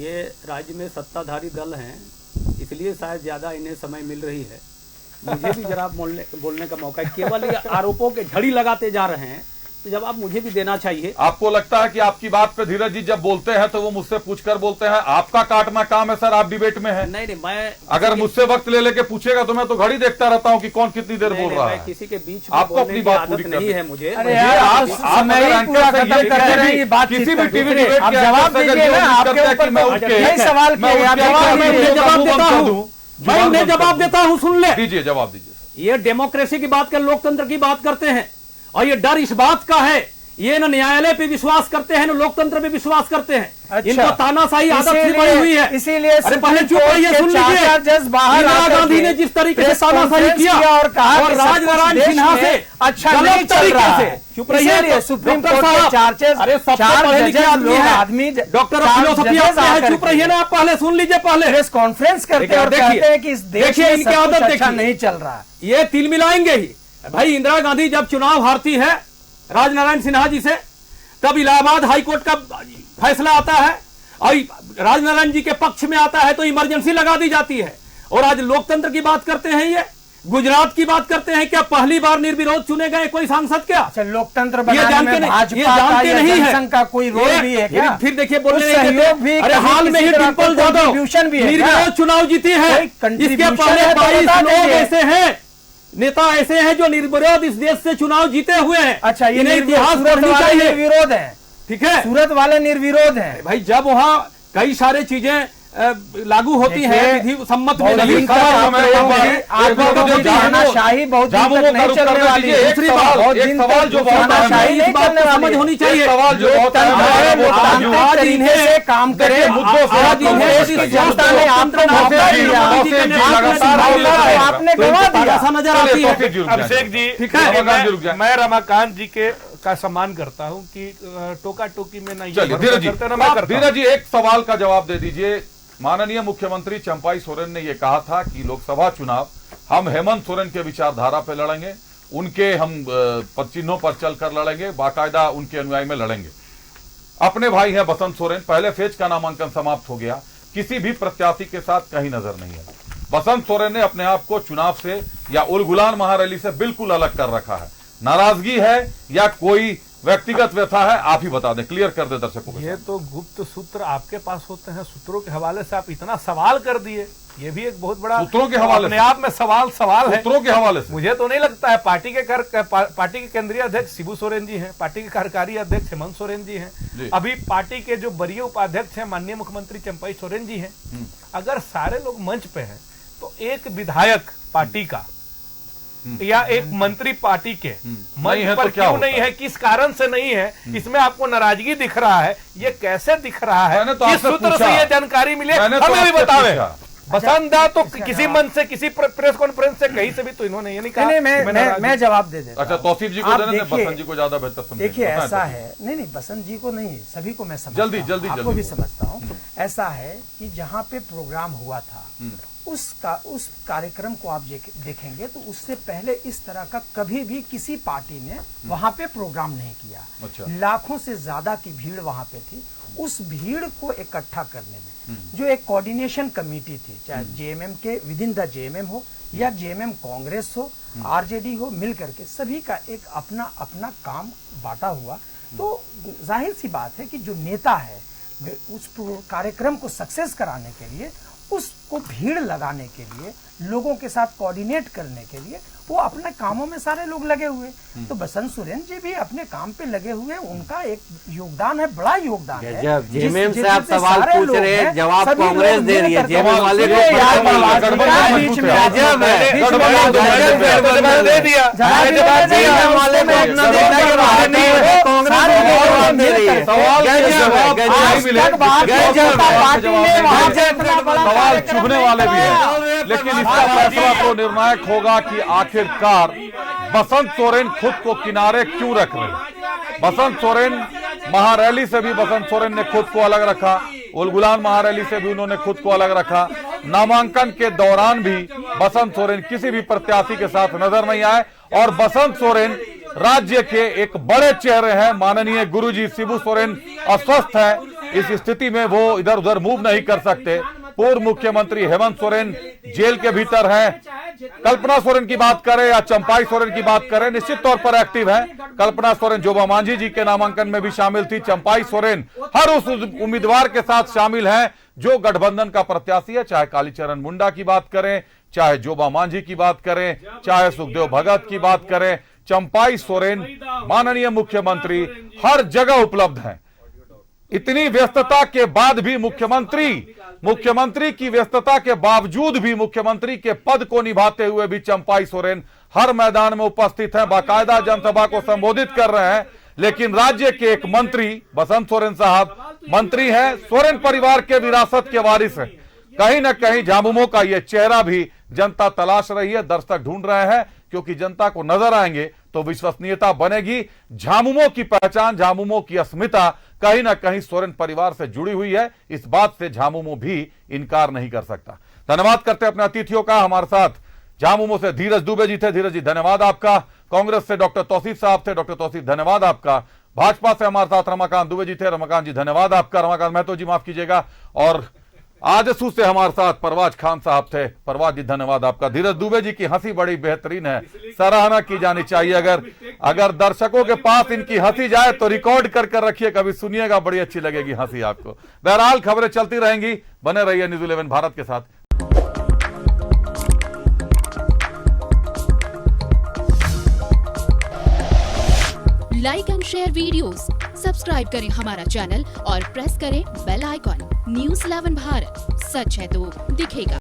ये राज्य में सत्ताधारी दल हैं, इसलिए शायद ज्यादा इन्हें समय मिल रही है। मुझे भी जरा बोलने का मौका है। केवल ये आरोपों के झड़ी लगाते जा रहे हैं, तो जब आप मुझे भी देना चाहिए। आपको लगता है कि आपकी बात पे धीरज जी जब बोलते हैं तो वो मुझसे पूछकर बोलते हैं? आपका काटना काम है सर, आप डिबेट में है। नहीं, मैं अगर मुझसे वक्त ले लेके पूछेगा तो मैं तो घड़ी देखता रहता हूँ कि कौन कितनी देर बोल रहा मैं है। किसी के बीच में आपको बोलने अपनी की बात आदत पूरी नहीं करनी है मुझे। अरे ये यार, आप समय ही पूरा खत्म करते रहेंगे, बातचीत किसी भी करते टीवी रहेंगे। डिबेट आप के जवाब अंदर दीजिए अगर ना, ये आपके करता है ऊपर कि मैं तो उठ के- यही सवाल मैं किया, उठ आप के जवाब मैं दीजिए, मुंह जवाब बंद देता कर हूं। दूं। मैं जुबान इन्हें बंद कर जवाब दूं। देता हूं, सुन ले। दीजिए जवाब दीजिए। ये डेमोक्रेसी की बात कर, लोकतंत्र की बात करते हैं, और ये डर इस बात का है, ये न न्यायालय पे विश्वास करते हैं, न लोकतंत्र पे विश्वास करते हैं। अच्छा। इनको तानाशाही आदत से पड़ी हुई है। इसीलिए अरे पहले चुप रहिए, सुन लीजिए। जज बाहर इंदिरा आकर गांधी के ने जिस तरीके से प्रेस तानाशाही कॉन्फ्रेंस किया और कहा और कि सब कुछ राजनारायण देश सिन्हा में से अच्छा गलत नहीं चल तरीके रहा से। है। चुप रहिए। इसीलिए सुप्रीम डॉक्टर कोर्ट के साहब, चार्जेस, अरे सबसे चार पढ़े जजेस लिखे आदमी लोग, हैं। आदमी डॉक्टर चार फिलोसफी जजेस आपने है, आकर चुप के रहिए ना, आप पहले सुन लीजिए। पहले प्रेस कॉन्फ्रेंस करते हैं और देखिए, कहते हैं कि इस देश देखिए में इनकी सब कुछ आदत अच्छा देखिए। नहीं चल रहा है। ये तिल मिलाएंगे ही। भाई इंदिरा गांधी जब चुनाव हारती है राजनारायण सिन्हा जी से, तब इलाहाबाद हाईकोर्ट का फैसला आता है और राजनारायण जी के पक्ष में आता है तो इमरजेंसी लगा दी जाती है। और आज लोकतंत्र की बात करते हैं, ये गुजरात की बात करते हैं। क्या पहली बार निर्विरोध चुने गए कोई सांसद? क्या अच्छा, लोकतंत्र ये बनाने जानते में नहीं, भाजपा ये का जानते या नहीं है। जनसंघ का कोई रोल भी है क्या? फिर देखिए बोलने उस नहीं सहयोग देते। भी अरे कहीं हाल में किसी ही तरह डिम्पल का यादव contribution भी है क्या? निर्विरोध चुनाव जीती है। कोई इसके contribution पहले है तो 22 बता लोग दीजिए। ऐसे हैं, नेता ऐसे हैं जो निर्विरोध इस देश से चुनाव जीते हुए हैं। अच्छा, ये इन्हें इतिहास सूरत पढ़नी वाले चाहिए। निर्विरोध है, ठीक है सूरत वाले निर्विरोध है। भाई, जब वहाँ कई सारे चीजें लागू होती हैं विधि सम्मत में नहीं। तानाशाही बहुत दिन तक नहीं चलने वाली है। दूसरी बात, बहुत एक दिन सवाल तक जो बहुत तानाशाही अहम है, नहीं इस बात चलने को वाली समझ है। होनी चाहिए। सवाल जो बहुत अहम है, वो लोकतंत्र जो- है, तरीके से काम करे। देखिए, मुद्दों से आज आप लोग इन्हें मुद्दों इस से जनता ने आपको तौसीफ मौका जी, दिया, तौसीफ जी, लगातार आपने बोल रहे हैं। आपने गवा दिया। ऐसा नजर आती चलिए, है। तौसीफ जी रुक जाइए। अभिषेक जी, ठीक है। रमाकांत जी रुक जाए। मैं रमाकांत जी के का सम्मान करता हूं कि टोका टोकी में ना ये चलिए भरोसा धीरज जी, करते ना मैं करता हूं। धीरज जी एक सवाल का जवाब दे दीजिए। माननीय मुख्यमंत्री चंपाई सोरेन ने यह कहा था कि लोकसभा चुनाव हम हेमंत सोरेन के विचारधारा पर लड़ेंगे, उनके हम चिन्हों पर चलकर लड़ेंगे, बाकायदा उनके अनुयायी में लड़ेंगे। अपने भाई हैं बसंत सोरेन, पहले फेज का नामांकन समाप्त हो गया, किसी भी प्रत्याशी के साथ कहीं नजर नहीं है। बसंत सोरेन ने अपने आप को चुनाव से या उलगुलान महारैली से बिल्कुल अलग कर रखा है। नाराजगी है या कोई व्यक्तिगत व्यथा है, आप ही बता दें, क्लियर कर दे दर्शकों को। ये तो गुप्त सूत्र आपके पास होते हैं, सूत्रों के हवाले से आप इतना सवाल कर दिए, ये भी एक बहुत बड़ा सूत्रों के हवाले अपने से? आप में सवाल है। सूत्रों के हवाले से मुझे तो नहीं लगता है। पार्टी के केंद्रीय अध्यक्ष शिबू सोरेन जी हैं, पार्टी के कार्यकारी अध्यक्ष हेमंत सोरेन जी जी। हैं, अभी पार्टी के जो वरीय उपाध्यक्ष हैं माननीय मुख्यमंत्री चंपाई सोरेन जी हैं। अगर सारे लोग मंच पे हैं तो एक विधायक पार्टी का या एक मंत्री पार्टी के नहीं है मंच पर तो क्या क्यों होता नहीं है? है, किस कारण से नहीं है, इसमें आपको नाराजगी दिख रहा है, ये कैसे दिख रहा है, मैंने तो किस आपसे सूत्र पूछा। से ये जानकारी मिले, मैंने तो हमें भी आपसे बतावे। पूछा। बसंत दा तो किसी मंच से, किसी प्रेस कॉन्फ्रेंस से, कहीं से भी तो इन्होंने ये नहीं कहा। नहीं, मैं नाराज मैं जवाब दे देता अच्छा, हूं। तौसीफ जी को आप देने दें, देखिए- बसंत जी को ज्यादा बेहतर समझेंगे। देखिए बताएं ऐसा तौसीफ। है, नहीं बसंत जी को नहीं, सभी को मैं समझता जल्दी, हूं, जल्दी, आपको जल्दी भी बोलो। समझता हूँ। ऐसा है कि जहाँ पे प्रोग्राम हुआ था उस कार्यक्रम को आप देखेंगे तो उससे पहले इस तरह का कभी भी किसी पार्टी ने वहां पे प्रोग्राम नहीं किया। अच्छा। लाखों से ज्यादा की भीड़ वहां पे थी। उस भीड़ को इकट्ठा करने में जो एक कोऑर्डिनेशन कमेटी थी, चाहे जेएमएम के विद इन द जेएमएम हो या जेएमएम कांग्रेस हो, आरजेडी हो, मिल करके सभी का एक अपना अपना काम बांटा हुआ। तो जाहिर सी बात है कि जो नेता है उस कार्यक्रम को सक्सेस कराने के लिए, उसको भीड़ लगाने के लिए, लोगों के साथ कोऑर्डिनेट करने के लिए वो अपने कामों में सारे लोग लगे हुए। तो बसंत सोरेन जी भी अपने काम पे लगे हुए, उनका एक योगदान है, बड़ा योगदान है। जेएमएम से आप सवाल पूछ रहे हैं, जवाब कांग्रेस दे रही है। जेएमएम वाले को सवाल चुभने वाले भी हैं, लेकिन इसका फैसला तो निर्णायक होगा कि आखिरकार बसंत सोरेन खुद को किनारे क्यों रख रहे हैं। बसंत सोरेन महारैली से भी बसंत सोरेन ने खुद को अलग रखा, उलगुलान महारैली से भी उन्होंने खुद को अलग रखा। नामांकन के दौरान भी बसंत सोरेन किसी भी प्रत्याशी के साथ नजर नहीं आए और बसंत सोरेन राज्य के एक बड़े चेहरे हैं। माननीय गुरुजी शिबू सोरेन अस्वस्थ है, इस स्थिति में वो इधर उधर मूव नहीं कर सकते। पूर्व मुख्यमंत्री हेमंत सोरेन जेल के भीतर हैं। कल्पना सोरेन की बात करें या चंपाई सोरेन की बात करें, निश्चित तौर पर एक्टिव है। कल्पना सोरेन जोबा मांझी जी के नामांकन में भी शामिल थी। चंपाई सोरेन हर उस उम्मीदवार के साथ शामिल है जो गठबंधन का प्रत्याशी है, चाहे कालीचरण मुंडा की बात करें, चाहे जोबा मांझी की बात करें, चाहे सुखदेव भगत की बात करें। चंपाई सोरेन माननीय मुख्यमंत्री हर जगह उपलब्ध हैं। इतनी व्यस्तता के बाद भी मुख्यमंत्री की व्यस्तता के बावजूद भी मुख्यमंत्री के पद को निभाते हुए भी चंपाई सोरेन हर मैदान में उपस्थित हैं, बाकायदा जनसभा को संबोधित कर रहे हैं। लेकिन राज्य के एक मंत्री बसंत सोरेन साहब मंत्री हैं, सोरेन परिवार के विरासत के वारिस हैं। कहीं ना कहीं झामुमो का ये चेहरा भी जनता तलाश रही है, दर्शक ढूंढ रहे हैं, क्योंकि जनता को नजर आएंगे तो विश्वसनीयता बनेगी। झामुमो की पहचान, झामुमो की अस्मिता कहीं ना कहीं सोरेन परिवार से जुड़ी हुई है, इस बात से झामुमो भी इनकार नहीं कर सकता। धन्यवाद करते हैं अपने अतिथियों का। हमारे साथ झामुमो से धीरज दुबे जी थे। धीरज जी धन्यवाद आपका। कांग्रेस से डॉक्टर तौसीफ साहब थे। डॉक्टर तौसीफ धन्यवाद आपका। भाजपा से हमारे साथ रमाकांत दुबे जी थे। रमाकांत जी धन्यवाद आपका। रमाकांत महतो जी माफ कीजिएगा। और आजसू से हमारे साथ परवाज खान साहब थे। परवाज जी धन्यवाद आपका। धीरज दुबे जी की हंसी बड़ी बेहतरीन है, सराहना की जानी चाहिए। अगर दर्शकों के पास इनकी हंसी जाए तो रिकॉर्ड कर रखिए, कभी सुनिएगा, बड़ी अच्छी लगेगी हंसी आपको। बहरहाल खबरें चलती रहेंगी, बने रहिए न्यूज़ 11 भारत के साथ। Like and share videos, subscribe करें हमारा चैनल और प्रेस करें बेल आइकॉन। न्यूज़ 11 भारत, सच है तो दिखेगा।